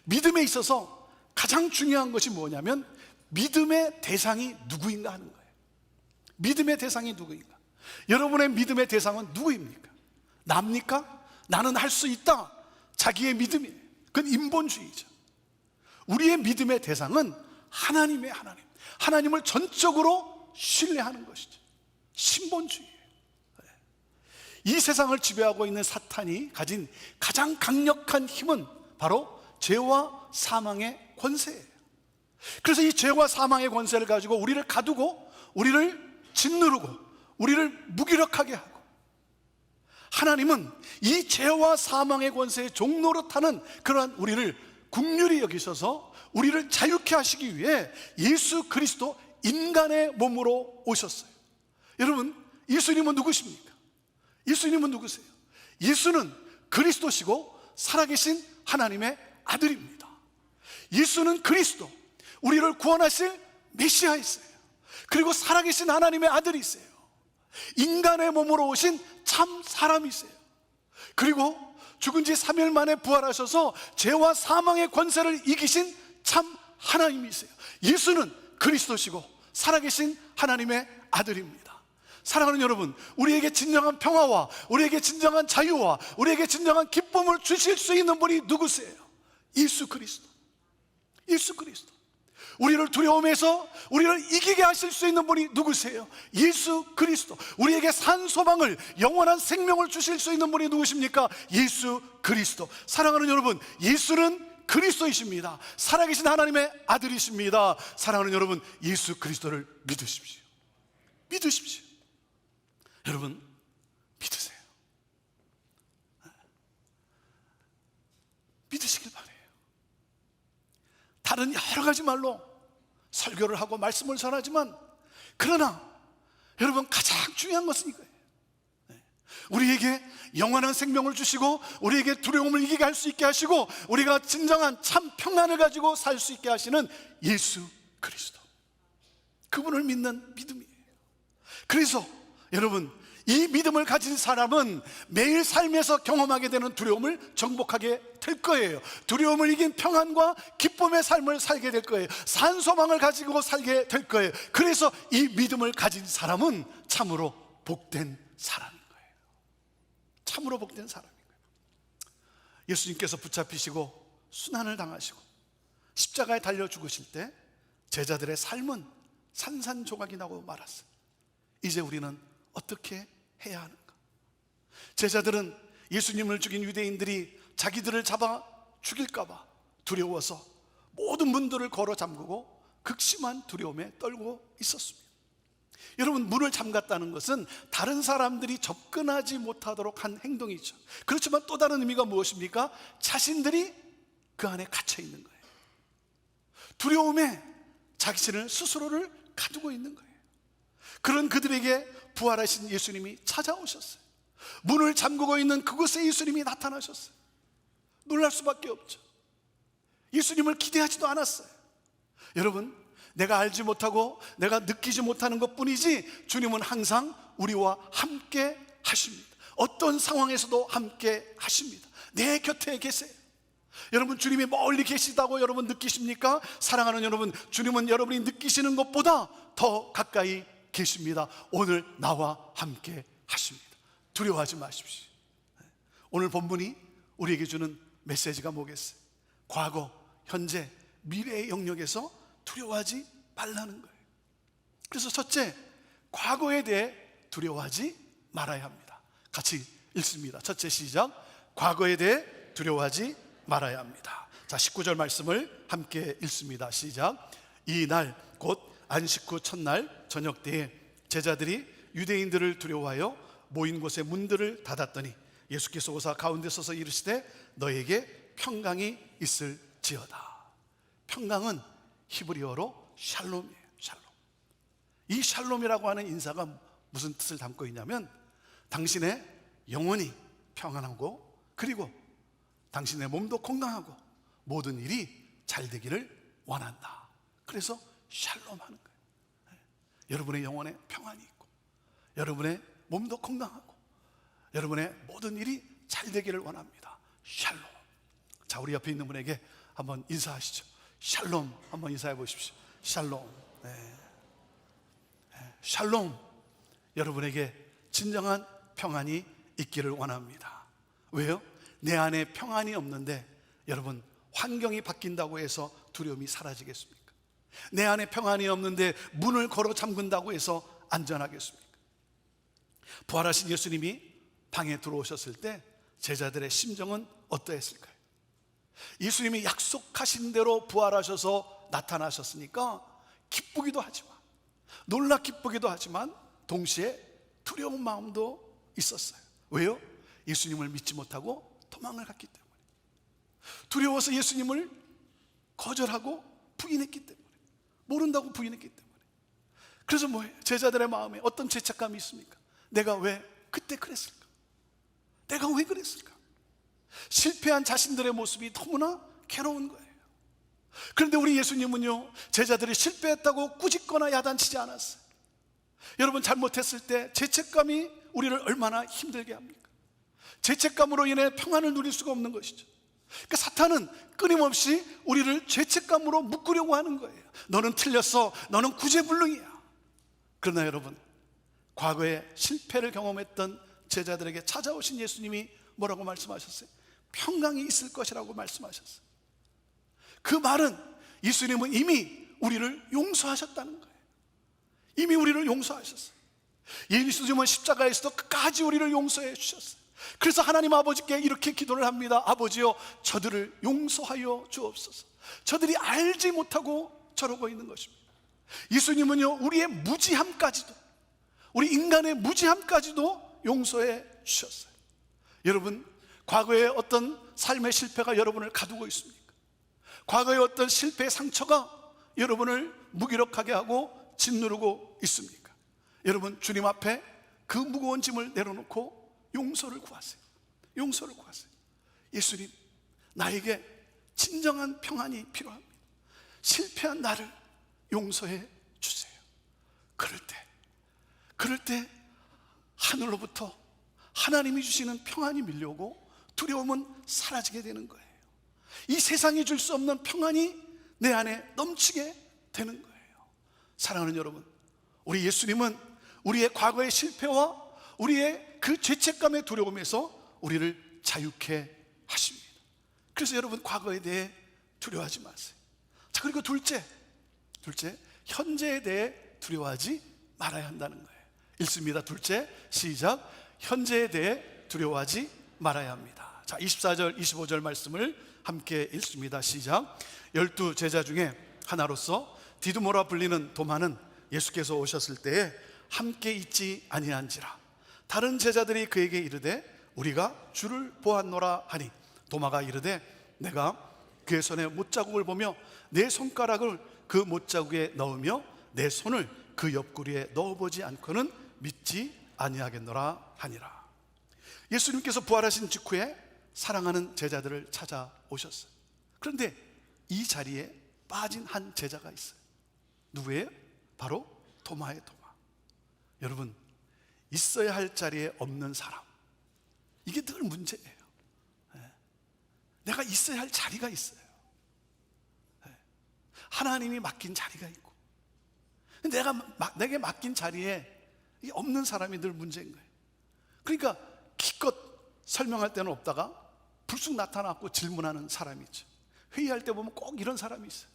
믿음에 있어서 가장 중요한 것이 뭐냐면 믿음의 대상이 누구인가 하는 거예요. 믿음의 대상이 누구인가? 여러분의 믿음의 대상은 누구입니까? 납니까? 나는 할 수 있다. 자기의 믿음이에요. 그건 인본주의죠. 우리의 믿음의 대상은 하나님의 하나님. 하나님을 전적으로 신뢰하는 것이죠. 신본주의예요. 이 세상을 지배하고 있는 사탄이 가진 가장 강력한 힘은 바로 죄와 사망의 권세예요. 그래서 이 죄와 사망의 권세를 가지고 우리를 가두고 우리를 짓누르고 우리를 무기력하게 하고, 하나님은 이 죄와 사망의 권세의 종노릇하는 그러한 우리를 긍휼히 여기셔서 우리를 자유케 하시기 위해 예수 그리스도 인간의 몸으로 오셨어요. 여러분, 예수님은 누구십니까? 예수님은 누구세요? 예수는 그리스도시고 살아계신 하나님의 아들입니다. 예수는 그리스도, 우리를 구원하실 메시아이세요. 그리고 살아계신 하나님의 아들이세요. 인간의 몸으로 오신 참 사람이세요. 그리고 죽은 지 3일 만에 부활하셔서 죄와 사망의 권세를 이기신 참 하나님이세요. 예수는 그리스도시고 살아계신 하나님의 아들입니다. 사랑하는 여러분, 우리에게 진정한 평화와 우리에게 진정한 자유와 우리에게 진정한 기쁨을 주실 수 있는 분이 누구세요? 예수 그리스도. 예수 그리스도. 우리를 두려움에서 우리를 이기게 하실 수 있는 분이 누구세요? 예수 그리스도. 우리에게 산 소망을, 영원한 생명을 주실 수 있는 분이 누구십니까? 예수 그리스도. 사랑하는 여러분, 예수는 그리스도이십니다. 살아계신 하나님의 아들이십니다. 사랑하는 여러분, 예수 그리스도를 믿으십시오. 믿으십시오. 여러분, 믿으세요. 믿으시길 바라요. 다른 여러 가지 말로 설교를 하고 말씀을 전하지만, 그러나 여러분, 가장 중요한 것은 이거예요. 우리에게 영원한 생명을 주시고 우리에게 두려움을 이기게 할 수 있게 하시고 우리가 진정한 참 평안을 가지고 살 수 있게 하시는 예수 그리스도, 그분을 믿는 믿음이에요. 그래서 여러분, 이 믿음을 가진 사람은 매일 삶에서 경험하게 되는 두려움을 정복하게 될 거예요. 두려움을 이긴 평안과 기쁨의 삶을 살게 될 거예요. 산소망을 가지고 살게 될 거예요. 그래서 이 믿음을 가진 사람은 참으로 복된 사람인 거예요. 참으로 복된 사람인 거예요. 예수님께서 붙잡히시고 순환을 당하시고 십자가에 달려 죽으실 때 제자들의 삶은 산산조각이 나고 말았어요. 이제 우리는 어떻게 해야 하는가? 제자들은 예수님을 죽인 유대인들이 자기들을 잡아 죽일까봐 두려워서 모든 문들을 걸어 잠그고 극심한 두려움에 떨고 있었습니다. 여러분, 문을 잠갔다는 것은 다른 사람들이 접근하지 못하도록 한 행동이죠. 그렇지만 또 다른 의미가 무엇입니까? 자신들이 그 안에 갇혀 있는 거예요. 두려움에 자신을 스스로를 가두고 있는 거예요. 그런 그들에게 부활하신 예수님이 찾아오셨어요. 문을 잠그고 있는 그곳에 예수님이 나타나셨어요. 놀랄 수밖에 없죠. 예수님을 기대하지도 않았어요. 여러분, 내가 알지 못하고 내가 느끼지 못하는 것뿐이지 주님은 항상 우리와 함께 하십니다. 어떤 상황에서도 함께 하십니다. 내 곁에 계세요. 여러분, 주님이 멀리 계시다고 여러분 느끼십니까? 사랑하는 여러분, 주님은 여러분이 느끼시는 것보다 더 가까이 계십니다. 오늘 나와 함께 하십니다. 두려워하지 마십시오. 오늘 본문이 우리에게 주는 메시지가 뭐겠어요? 과거, 현재, 미래의 영역에서 두려워하지 말라는 거예요. 그래서 첫째, 과거에 대해 두려워하지 말아야 합니다. 같이 읽습니다. 첫째, 시작. 과거에 대해 두려워하지 말아야 합니다. 자, 19절 말씀을 함께 읽습니다. 시작. 이 날 곧 안식 후 첫날 저녁 때에 제자들이 유대인들을 두려워하여 모인 곳의 문들을 닫았더니 예수께서 오사 가운데 서서 이르시되 너에게 평강이 있을지어다. 평강은 히브리어로 샬롬이에요. 샬롬. 이 샬롬이라고 하는 인사가 무슨 뜻을 담고 있냐면 당신의 영혼이 평안하고 그리고 당신의 몸도 건강하고 모든 일이 잘 되기를 원한다. 그래서 샬롬 하는 거예요. 여러분의 영혼에 평안이 있고 여러분의 몸도 건강하고 여러분의 모든 일이 잘 되기를 원합니다. 샬롬. 자, 우리 옆에 있는 분에게 한번 인사하시죠. 샬롬. 한번 인사해 보십시오. 샬롬. 샬롬. 여러분에게 진정한 평안이 있기를 원합니다. 왜요? 내 안에 평안이 없는데 여러분, 환경이 바뀐다고 해서 두려움이 사라지겠습니까? 내 안에 평안이 없는데 문을 걸어 잠근다고 해서 안전하겠습니까? 부활하신 예수님이 방에 들어오셨을 때 제자들의 심정은 어떠했을까요? 예수님이 약속하신 대로 부활하셔서 나타나셨으니까 기쁘기도 하지만 놀라 기쁘기도 하지만 동시에 두려운 마음도 있었어요. 왜요? 예수님을 믿지 못하고 도망을 갔기 때문에, 두려워서 예수님을 거절하고 부인했기 때문에, 모른다고 부인했기 때문에. 그래서 뭐예요? 제자들의 마음에 어떤 죄책감이 있습니까? 내가 왜 그때 그랬을까? 내가 왜 그랬을까? 실패한 자신들의 모습이 너무나 괴로운 거예요. 그런데 우리 예수님은요, 제자들이 실패했다고 꾸짖거나 야단치지 않았어요. 여러분, 잘못했을 때 죄책감이 우리를 얼마나 힘들게 합니까? 죄책감으로 인해 평안을 누릴 수가 없는 것이죠. 그러니까 사탄은 끊임없이 우리를 죄책감으로 묶으려고 하는 거예요. 너는 틀렸어, 너는 구제불능이야. 그러나 여러분, 과거에 실패를 경험했던 제자들에게 찾아오신 예수님이 뭐라고 말씀하셨어요? 평강이 있을 것이라고 말씀하셨어요. 그 말은 예수님은 이미 우리를 용서하셨다는 거예요. 이미 우리를 용서하셨어요. 예수님은 십자가에서도 끝까지 우리를 용서해 주셨어요. 그래서 하나님 아버지께 이렇게 기도를 합니다. 아버지여, 저들을 용서하여 주옵소서. 저들이 알지 못하고 저러고 있는 것입니다. 예수님은요, 우리의 무지함까지도, 우리 인간의 무지함까지도 용서해 주셨어요. 여러분, 과거에 어떤 삶의 실패가 여러분을 가두고 있습니까? 과거의 어떤 실패의 상처가 여러분을 무기력하게 하고 짓누르고 있습니까? 여러분, 주님 앞에 그 무거운 짐을 내려놓고 용서를 구하세요. 용서를 구하세요. 예수님, 나에게 진정한 평안이 필요합니다. 실패한 나를 용서해 주세요. 그럴 때 하늘로부터 하나님이 주시는 평안이 밀려오고 두려움은 사라지게 되는 거예요. 이 세상이 줄 수 없는 평안이 내 안에 넘치게 되는 거예요. 사랑하는 여러분, 우리 예수님은 우리의 과거의 실패와 우리의 그 죄책감의 두려움에서 우리를 자유케 하십니다. 그래서 여러분, 과거에 대해 두려워하지 마세요. 자, 그리고 둘째, 현재에 대해 두려워하지 말아야 한다는 거예요. 읽습니다. 둘째, 시작. 현재에 대해 두려워하지 말아야 합니다. 자, 24절, 25절 말씀을 함께 읽습니다. 시작. 12 제자 중에 하나로서 디두모라 불리는 도마는 예수께서 오셨을 때에 함께 있지 아니한지라. 다른 제자들이 그에게 이르되 우리가 주를 보았노라 하니, 도마가 이르되 내가 그의 손에 못자국을 보며 내 손가락을 그 못자국에 넣으며 내 손을 그 옆구리에 넣어보지 않고는 믿지 아니하겠노라 하니라. 예수님께서 부활하신 직후에 사랑하는 제자들을 찾아오셨어요. 그런데 이 자리에 빠진 한 제자가 있어요. 누구예요? 바로 도마의 도마. 여러분, 있어야 할 자리에 없는 사람, 이게 늘 문제예요. 내가 있어야 할 자리가 있어요. 하나님이 맡긴 자리가 있고, 내게 맡긴 자리에 없는 사람이 늘 문제인 거예요. 그러니까 기껏 설명할 때는 없다가 불쑥 나타나고 질문하는 사람이 있죠. 회의할 때 보면 꼭 이런 사람이 있어요.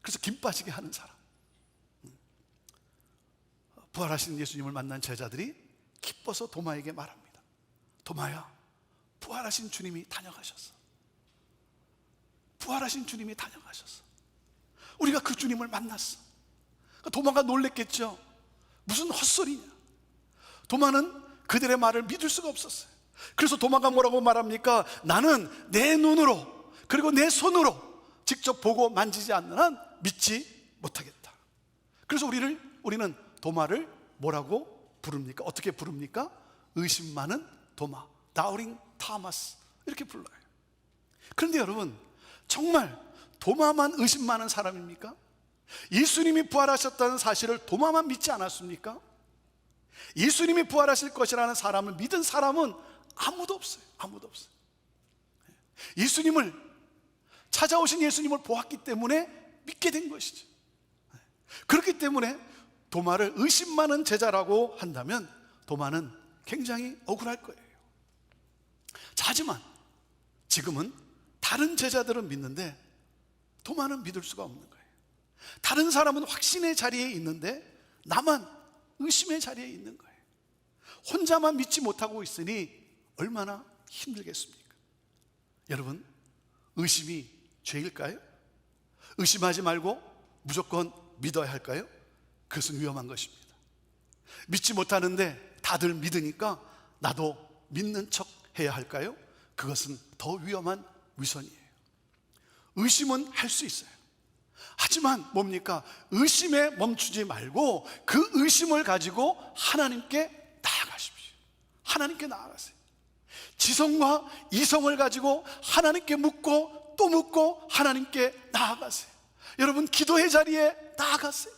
그래서 김 빠지게 하는 사람. 부활하신 예수님을 만난 제자들이 기뻐서 도마에게 말합니다. 도마야, 부활하신 주님이 다녀가셨어. 부활하신 주님이 다녀가셨어. 우리가 그 주님을 만났어. 도마가 놀랬겠죠. 무슨 헛소리냐. 도마는 그들의 말을 믿을 수가 없었어요. 그래서 도마가 뭐라고 말합니까? 나는 내 눈으로 그리고 내 손으로 직접 보고 만지지 않는 한 믿지 못하겠다. 그래서 우리는 도마를 뭐라고 부릅니까? 어떻게 부릅니까? 의심 많은 도마, 다우팅 토마스, 이렇게 불러요. 그런데 여러분, 정말 도마만 의심 많은 사람입니까? 예수님이 부활하셨다는 사실을 도마만 믿지 않았습니까? 예수님이 부활하실 것이라는 사람을 믿은 사람은 아무도 없어요. 아무도 없어요. 예수님을, 찾아오신 예수님을 보았기 때문에 믿게 된 것이죠. 그렇기 때문에 도마를 의심 많은 제자라고 한다면 도마는 굉장히 억울할 거예요. 하지만 지금은 다른 제자들은 믿는데 도마는 믿을 수가 없는 거예요. 다른 사람은 확신의 자리에 있는데 나만 의심의 자리에 있는 거예요. 혼자만 믿지 못하고 있으니 얼마나 힘들겠습니까? 여러분, 의심이 죄일까요? 의심하지 말고 무조건 믿어야 할까요? 그것은 위험한 것입니다. 믿지 못하는데 다들 믿으니까 나도 믿는 척 해야 할까요? 그것은 더 위험한 위선이에요. 의심은 할 수 있어요. 하지만 뭡니까? 의심에 멈추지 말고 그 의심을 가지고 하나님께 나아가십시오. 하나님께 나아가세요. 지성과 이성을 가지고 하나님께 묻고 또 묻고 하나님께 나아가세요. 여러분, 기도의 자리에 나아가세요.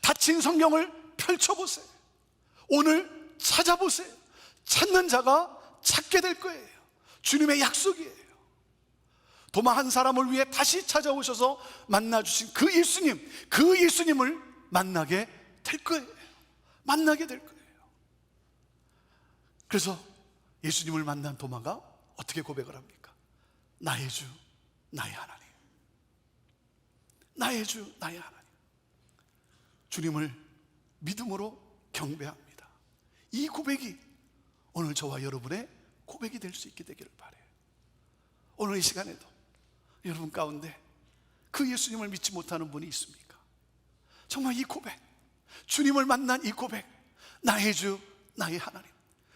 닫힌 성경을 펼쳐보세요. 오늘 찾아보세요. 찾는 자가 찾게 될 거예요. 주님의 약속이에요. 도마 한 사람을 위해 다시 찾아오셔서 만나주신 그 예수님을 만나게 될 거예요. 만나게 될 거예요. 그래서 예수님을 만난 도마가 어떻게 고백을 합니까? 나의 주, 나의 하나님. 나의 주, 나의 하나님. 주님을 믿음으로 경배합니다. 이 고백이 오늘 저와 여러분의 고백이 될 수 있게 되기를 바라요. 오늘 이 시간에도 여러분 가운데 그 예수님을 믿지 못하는 분이 있습니까? 정말 이 고백, 주님을 만난 이 고백, 나의 주, 나의 하나님.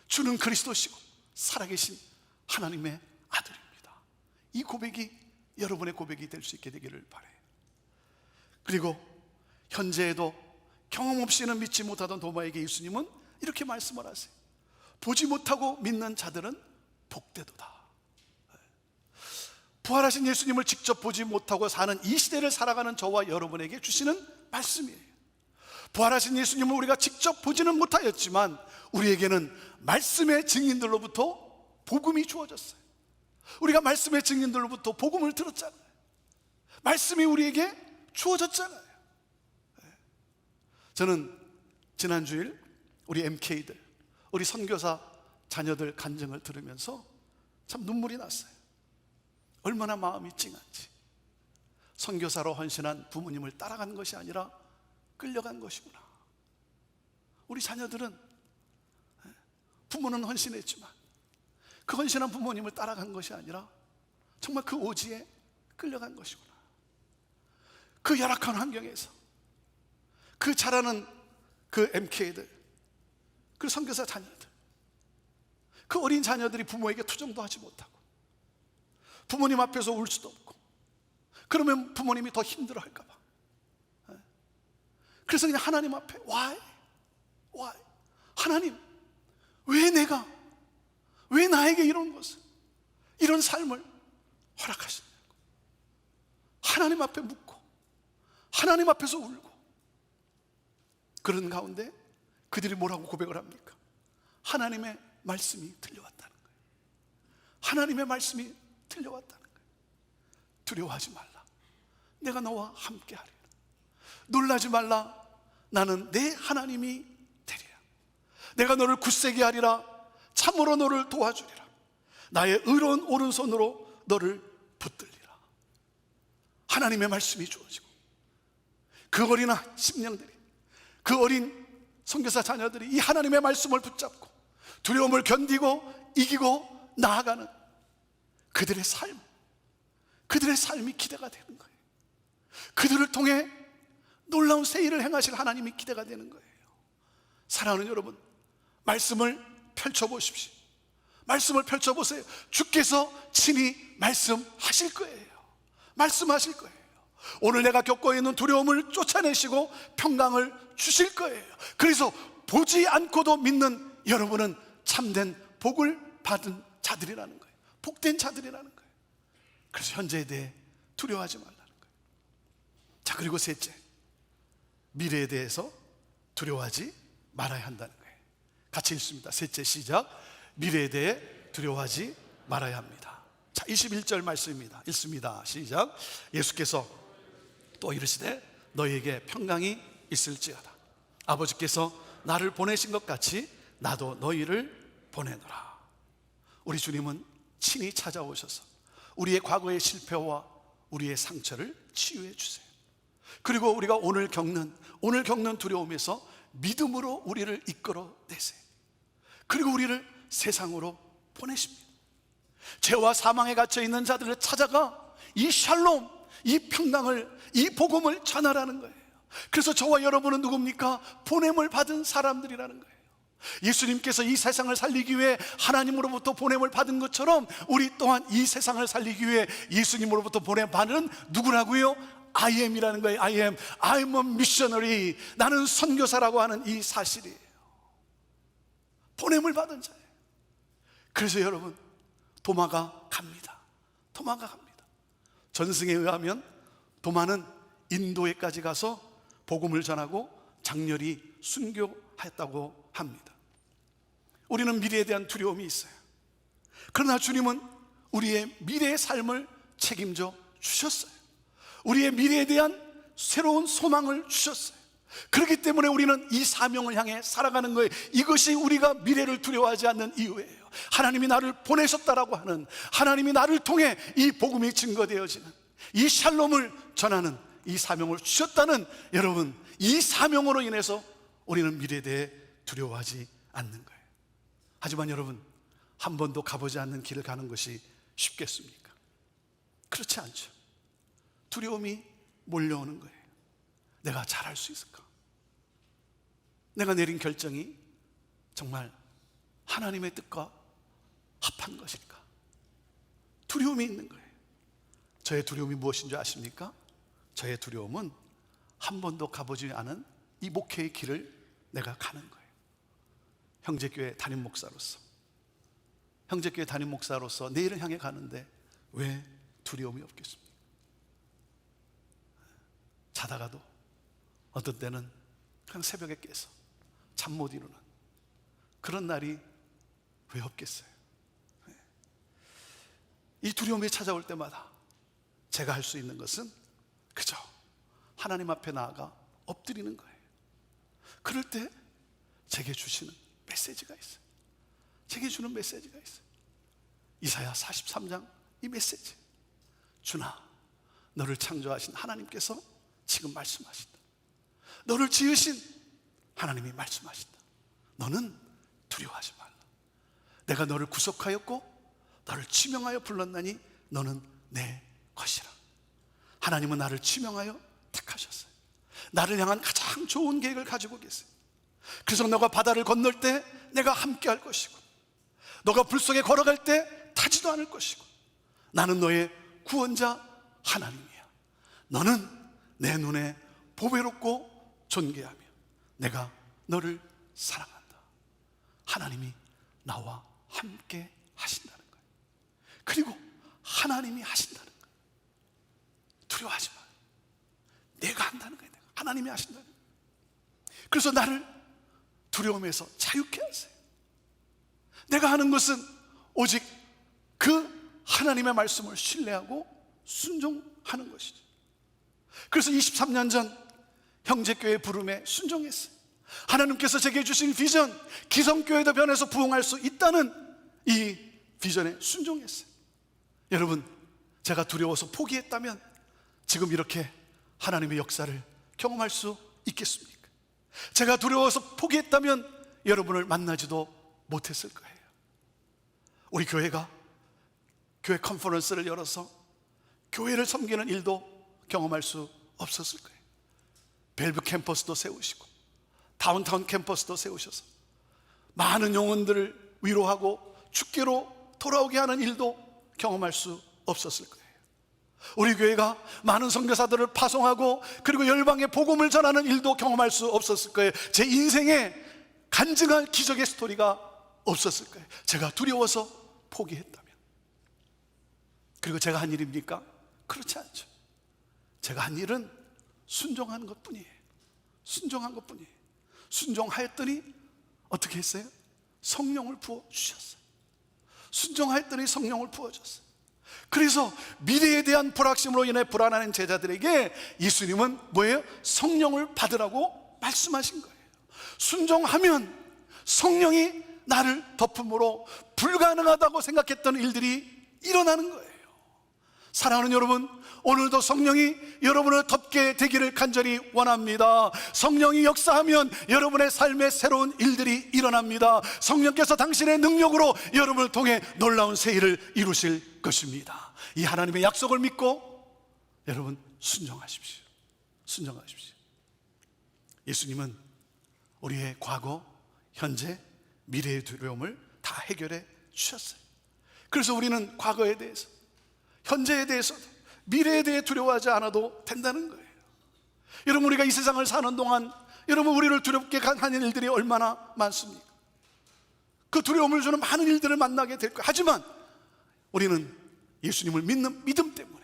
주는 그리스도시고 살아계신 하나님의 아들입니다. 이 고백이 여러분의 고백이 될 수 있게 되기를 바라요. 그리고 현재에도 경험 없이는 믿지 못하던 도마에게 예수님은 이렇게 말씀을 하세요. 보지 못하고 믿는 자들은 복되도다. 부활하신 예수님을 직접 보지 못하고 사는 이 시대를 살아가는 저와 여러분에게 주시는 말씀이에요. 부활하신 예수님을 우리가 직접 보지는 못하였지만 우리에게는 말씀의 증인들로부터 복음이 주어졌어요. 우리가 말씀의 증인들로부터 복음을 들었잖아요. 말씀이 우리에게 주어졌잖아요. 저는 지난 주일 우리 MK들, 우리 선교사 자녀들 간증을 들으면서 참 눈물이 났어요. 얼마나 마음이 찡한지. 선교사로 헌신한 부모님을 따라간 것이 아니라 끌려간 것이구나. 우리 자녀들은 부모는 헌신했지만 그 헌신한 부모님을 따라간 것이 아니라 정말 그 오지에 끌려간 것이구나. 그 열악한 환경에서 그 자라는 그 MK들, 그 선교사 자녀들, 그 어린 자녀들이 부모에게 투정도 하지 못하고 부모님 앞에서 울 수도 없고, 그러면 부모님이 더 힘들어 할까 봐. 그래서 그냥 하나님 앞에 why? 하나님, 왜 나에게 이런 것을, 이런 삶을 허락하시냐고 하나님 앞에 묻고 하나님 앞에서 울고, 그런 가운데 그들이 뭐라고 고백을 합니까? 하나님의 말씀이 들려왔다는 거예요. 하나님의 말씀이 들려왔다는 거예요. 두려워하지 말라, 내가 너와 함께 하리라. 놀라지 말라, 나는 내 하나님이 되리라. 내가 너를 굳세게 하리라. 참으로 너를 도와주리라. 나의 의로운 오른손으로 너를 붙들리라. 하나님의 말씀이 주어지고 그 어린 심령들이, 그 어린 선교사 자녀들이 이 하나님의 말씀을 붙잡고 두려움을 견디고 이기고 나아가는 그들의 삶이 기대가 되는 거예요. 그들을 통해 놀라운 새 일을 행하실 하나님이 기대가 되는 거예요. 사랑하는 여러분, 말씀을 펼쳐보십시오. 말씀을 펼쳐보세요. 주께서 친히 말씀하실 거예요. 말씀하실 거예요. 오늘 내가 겪고 있는 두려움을 쫓아내시고 평강을 주실 거예요. 그래서 보지 않고도 믿는 여러분은 참된 복을 받은 자들이라는 거예요. 복된 자들이라는 거예요. 그래서 현재에 대해 두려워하지 말라는 거예요. 자, 그리고 셋째, 미래에 대해서 두려워하지 말아야 한다는 거예요. 같이 읽습니다. 셋째, 시작. 미래에 대해 두려워하지 말아야 합니다. 자, 21절 말씀입니다. 읽습니다. 시작. 예수께서 또 이르시되 너희에게 평강이 있을지어다. 아버지께서 나를 보내신 것 같이 나도 너희를 보내노라. 우리 주님은 친히 찾아오셔서 우리의 과거의 실패와 우리의 상처를 치유해 주세요. 그리고 우리가 오늘 겪는 두려움에서 믿음으로 우리를 이끌어 내세요. 그리고 우리를 세상으로 보내십니다. 죄와 사망에 갇혀 있는 자들을 찾아가 이 샬롬, 이 평강을, 이 복음을 전하라는 거예요. 그래서 저와 여러분은 누굽니까? 보냄을 받은 사람들이라는 거예요. 예수님께서 이 세상을 살리기 위해 하나님으로부터 보냄을 받은 것처럼 우리 또한 이 세상을 살리기 위해 예수님으로부터 보냄 받은 누구라고요? I am이라는 거예요. I am. I'm a missionary. 나는 선교사라고 하는 이 사실이에요. 보냄을 받은 자예요. 그래서 여러분, 도마가 갑니다. 도마가 갑니다. 전승에 의하면 도마는 인도에까지 가서 복음을 전하고 장렬히 순교했다고 합니다. 우리는 미래에 대한 두려움이 있어요. 그러나 주님은 우리의 미래의 삶을 책임져 주셨어요. 우리의 미래에 대한 새로운 소망을 주셨어요. 그렇기 때문에 우리는 이 사명을 향해 살아가는 거예요. 이것이 우리가 미래를 두려워하지 않는 이유예요. 하나님이 나를 보내셨다라고 하는, 하나님이 나를 통해 이 복음이 증거되어지는, 이 샬롬을 전하는 이 사명을 주셨다는, 여러분, 이 사명으로 인해서 우리는 미래에 대해 두려워하지 않는 거예요. 하지만 여러분, 한 번도 가보지 않는 길을 가는 것이 쉽겠습니까? 그렇지 않죠. 두려움이 몰려오는 거예요. 내가 잘할 수 있을까? 내가 내린 결정이 정말 하나님의 뜻과 합한 것일까? 두려움이 있는 거예요. 저의 두려움이 무엇인 줄 아십니까? 저의 두려움은 한 번도 가보지 않은 이 목회의 길을 내가 가는 거예요. 형제교회 담임 목사로서, 형제교회 담임 목사로서 내일을 향해 가는데 왜 두려움이 없겠습니까? 자다가도 어떤 때는 그냥 새벽에 깨서 잠 못 이루는 그런 날이 왜 없겠어요? 이 두려움이 찾아올 때마다 제가 할 수 있는 것은 그저 하나님 앞에 나아가 엎드리는 거예요. 그럴 때 제게 주시는 메시지가 있어요. 제게 주는 메시지가 있어요. 이사야 43장 이 메시지. 주나, 너를 창조하신 하나님께서 지금 말씀하신다. 너를 지으신 하나님이 말씀하신다. 너는 두려워하지 말라. 내가 너를 구속하였고 너를 지명하여 불렀나니 너는 내 것이라. 하나님은 나를 지명하여 택하셨어요. 나를 향한 가장 좋은 계획을 가지고 계세요. 그래서 너가 바다를 건널 때 내가 함께 할 것이고, 너가 불 속에 걸어갈 때 타지도 않을 것이고, 나는 너의 구원자 하나님이야. 너는 내 눈에 보배롭고 존귀하며 내가 너를 사랑한다. 하나님이 나와 함께 하신다는 거예요. 그리고 하나님이 하신다는 거예요. 두려워하지 마. 내가 한다는 거예요. 하나님이 하신다는 거예요. 그래서 나를 두려움에서 자유케 하세요. 내가 하는 것은 오직 그 하나님의 말씀을 신뢰하고 순종하는 것이죠. 그래서 23년 전 형제교회 부름에 순종했어요. 하나님께서 제게 주신 비전, 기성교회도 변해서 부흥할 수 있다는 이 비전에 순종했어요. 여러분, 제가 두려워서 포기했다면 지금 이렇게 하나님의 역사를 경험할 수 있겠습니까? 제가 두려워서 포기했다면 여러분을 만나지도 못했을 거예요. 우리 교회가 교회 컨퍼런스를 열어서 교회를 섬기는 일도 경험할 수 없었을 거예요. 벨브 캠퍼스도 세우시고 다운타운 캠퍼스도 세우셔서 많은 영혼들을 위로하고 주께로 돌아오게 하는 일도 경험할 수 없었을 거예요. 우리 교회가 많은 선교사들을 파송하고 그리고 열방에 복음을 전하는 일도 경험할 수 없었을 거예요. 제 인생에 간증할 기적의 스토리가 없었을 거예요. 제가 두려워서 포기했다면. 그리고 제가 한 일입니까? 그렇지 않죠. 제가 한 일은 순종한 것뿐이에요. 순종한 것뿐이에요. 순종하였더니 어떻게 했어요? 성령을 부어주셨어요. 순종하였더니 성령을 부어줬어요. 그래서 미래에 대한 불확심으로 인해 불안한 제자들에게 예수님은 뭐예요? 성령을 받으라고 말씀하신 거예요. 순종하면 성령이 나를 덮음으로 불가능하다고 생각했던 일들이 일어나는 거예요. 사랑하는 여러분, 오늘도 성령이 여러분을 덮게 되기를 간절히 원합니다. 성령이 역사하면 여러분의 삶에 새로운 일들이 일어납니다. 성령께서 당신의 능력으로 여러분을 통해 놀라운 새 일을 이루실 것입니다. 이 하나님의 약속을 믿고 여러분 순종하십시오. 순종하십시오. 예수님은 우리의 과거, 현재, 미래의 두려움을 다 해결해 주셨어요. 그래서 우리는 과거에 대해서, 현재에 대해서, 미래에 대해 두려워하지 않아도 된다는 거예요. 여러분, 우리가 이 세상을 사는 동안 여러분, 우리를 두렵게 하는 일들이 얼마나 많습니까? 그 두려움을 주는 많은 일들을 만나게 될 거예요. 하지만 우리는 예수님을 믿는 믿음 때문에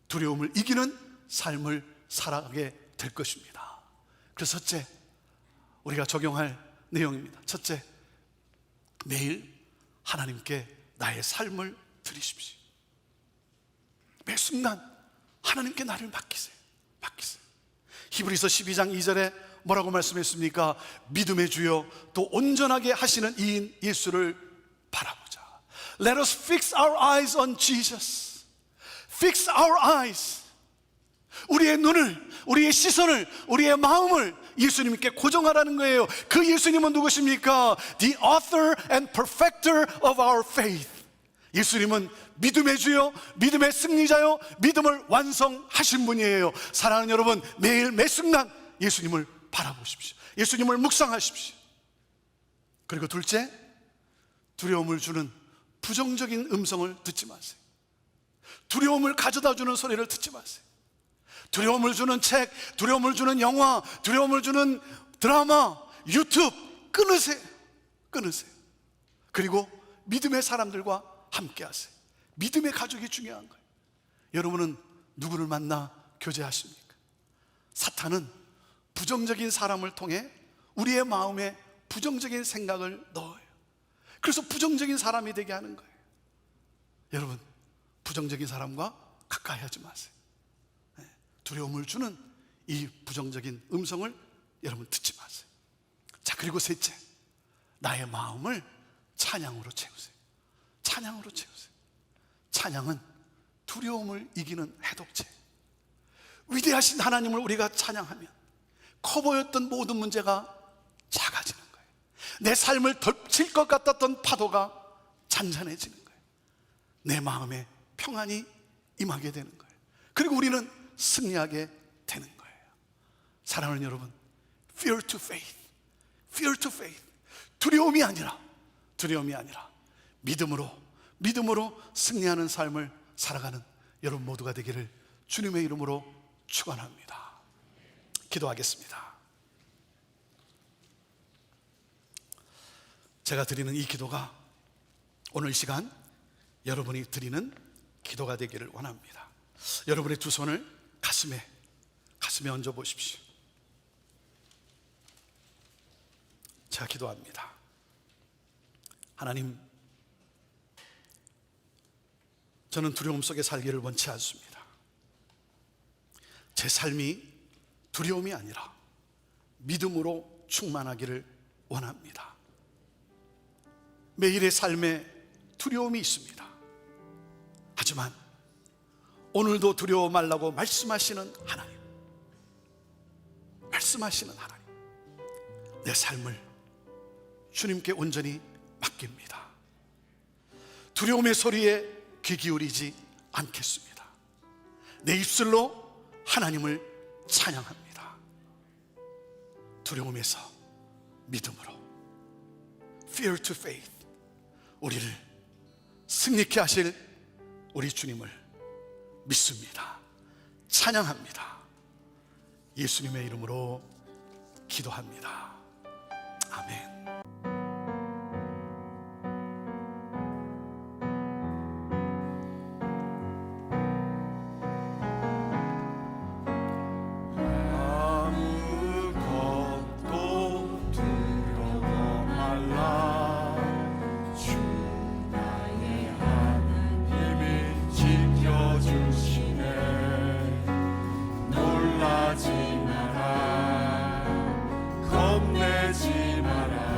두려움을 이기는 삶을 살아가게 될 것입니다. 그래서 첫째, 우리가 적용할 내용입니다. 첫째, 매일 하나님께 나의 삶을 드리십시오. 매 순간 하나님께 나를 맡기세요. 히브리서 12장 2절에 뭐라고 말씀했습니까? 믿음의 주여 또 온전하게 하시는 이인 예수를 바라보자. Let us fix our eyes on Jesus. Fix our eyes. 우리의 눈을, 우리의 시선을, 우리의 마음을 예수님께 고정하라는 거예요. 그 예수님은 누구십니까? The author and perfecter of our faith. 예수님은 믿음의 주요, 믿음의 승리자요, 믿음을 완성하신 분이에요. 사랑하는 여러분, 매일 매 순간 예수님을 바라보십시오. 예수님을 묵상하십시오. 그리고 둘째, 두려움을 주는 부정적인 음성을 듣지 마세요. 두려움을 가져다 주는 소리를 듣지 마세요. 두려움을 주는 책, 두려움을 주는 영화, 두려움을 주는 드라마, 유튜브 끊으세요. 그리고 믿음의 사람들과 함께 하세요. 믿음의 가족이 중요한 거예요. 여러분은 누구를 만나 교제하십니까? 사탄은 부정적인 사람을 통해 우리의 마음에 부정적인 생각을 넣어요. 그래서 부정적인 사람이 되게 하는 거예요. 여러분, 부정적인 사람과 가까이 하지 마세요. 두려움을 주는 이 부정적인 음성을 여러분 듣지 마세요. 자, 그리고 셋째, 나의 마음을 찬양으로 채우세요. 찬양은 두려움을 이기는 해독제. 위대하신 하나님을 우리가 찬양하면 커 보였던 모든 문제가 작아지는 거예요. 내 삶을 덮칠 것 같았던 파도가 잔잔해지는 거예요. 내 마음에 평안이 임하게 되는 거예요. 그리고 우리는 승리하게 되는 거예요. 사랑하는 여러분, fear to faith. 두려움이 아니라 믿음으로 승리하는 삶을 살아가는 여러분 모두가 되기를 주님의 이름으로 축원합니다. 기도하겠습니다. 제가 드리는 이 기도가 오늘 이 시간 여러분이 드리는 기도가 되기를 원합니다. 여러분의 두 손을 가슴에 얹어 보십시오. 제가 기도합니다. 하나님, 저는 두려움 속에 살기를 원치 않습니다. 제 삶이 두려움이 아니라 믿음으로 충만하기를 원합니다. 매일의 삶에 두려움이 있습니다. 하지만 오늘도 두려워 말라고 말씀하시는 하나님, 내 삶을 주님께 온전히 맡깁니다. 두려움의 소리에 귀 기울이지 않겠습니다. 내 입술로 하나님을 찬양합니다. 두려움에서 믿음으로, fear to faith, 우리를 승리케 하실 우리 주님을 믿습니다. 찬양합니다. 예수님의 이름으로 기도합니다. 아멘. 겁내지 마라.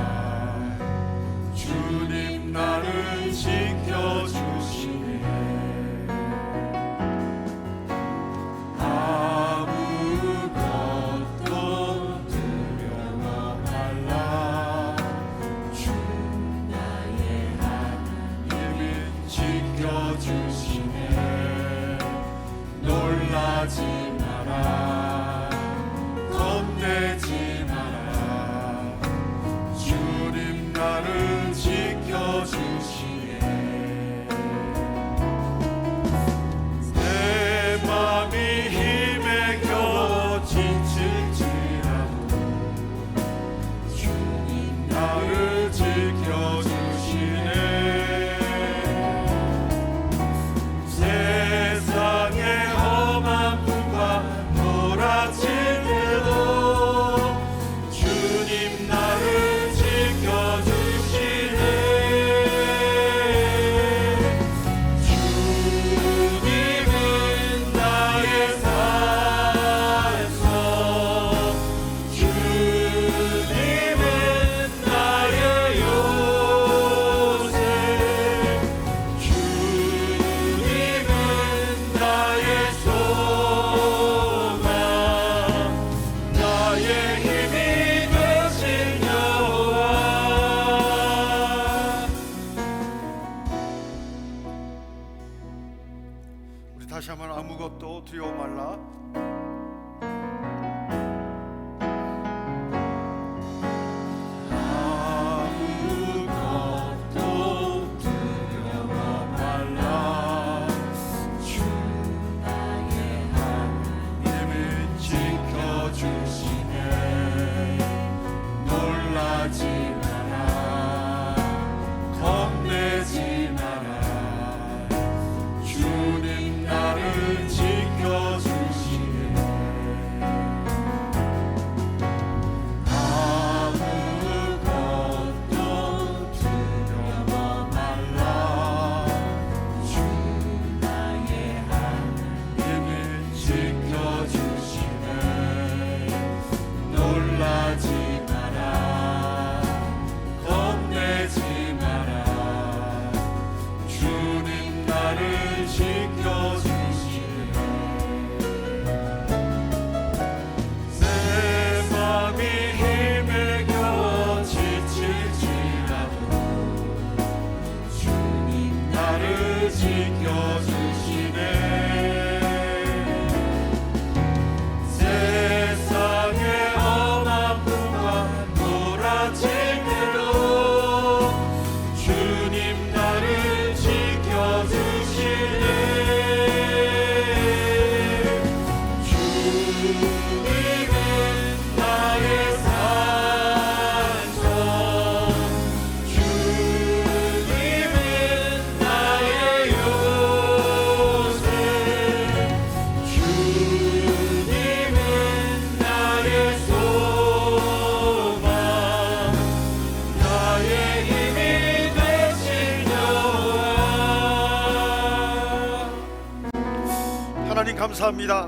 감사합니다.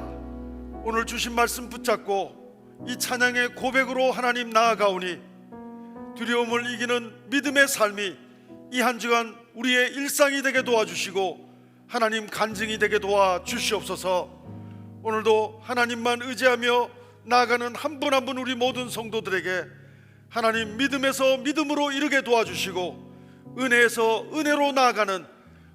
오늘 주신 말씀 붙잡고 이 찬양의 고백으로 하나님 나아가오니 두려움을 이기는 믿음의 삶이 이 한 주간 우리의 일상이 되게 도와주시고 하나님 간증이 되게 도와주시옵소서. 오늘도 하나님만 의지하며 나아가는 한 분 한 분 우리 모든 성도들에게 하나님 믿음에서 믿음으로 이르게 도와주시고 은혜에서 은혜로 나아가는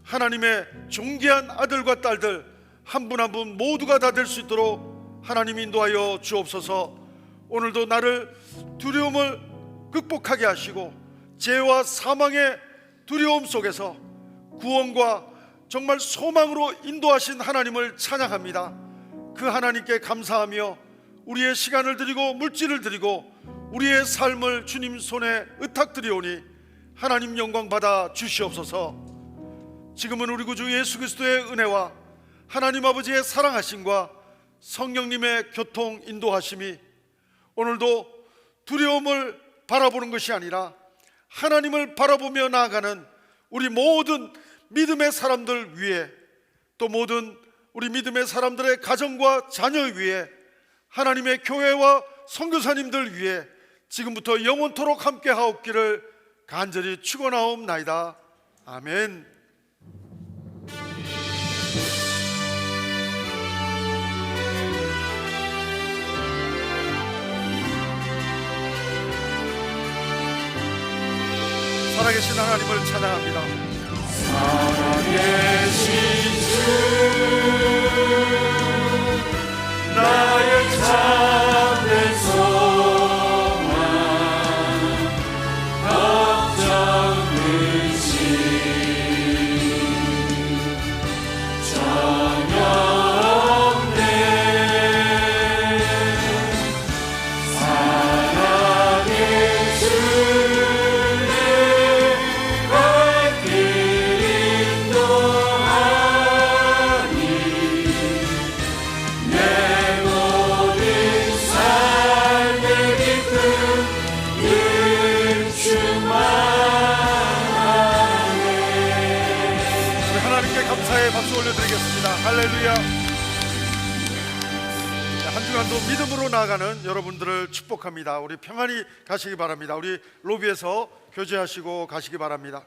하나님의 존귀한 아들과 딸들 한 분 한 분 모두가 다 될 수 있도록 하나님 인도하여 주옵소서. 오늘도 나를 두려움을 극복하게 하시고 죄와 사망의 두려움 속에서 구원과 정말 소망으로 인도하신 하나님을 찬양합니다. 그 하나님께 감사하며 우리의 시간을 드리고 물질을 드리고 우리의 삶을 주님 손에 의탁드리오니 하나님 영광 받아 주시옵소서. 지금은 우리 구주 예수 그리스도의 은혜와 하나님 아버지의 사랑하심과 성령님의 교통 인도하심이 오늘도 두려움을 바라보는 것이 아니라 하나님을 바라보며 나아가는 우리 모든 믿음의 사람들 위에 또 모든 우리 믿음의 사람들의 가정과 자녀 위에 하나님의 교회와 선교사님들 위에 지금부터 영원토록 함께 하옵기를 간절히 축원하옵나이다. 아멘. 살아계신 하나님을 찬양합니다. 살아계신 주 나의 참된 소망 걱정 의심 전혀 없네. 사랑의 주의 발길 인도하니 내 모든 삶의 기쁨 늘 충만하네. 우리 하나님께 감사의 박수 올려드리겠습니다. 할렐루야. 한 주간도 믿음으로 나아가는 여러분들을 축복합니다. 우리 평안히 가시기 바랍니다. 우리 로비에서 교제하시고 가시기 바랍니다.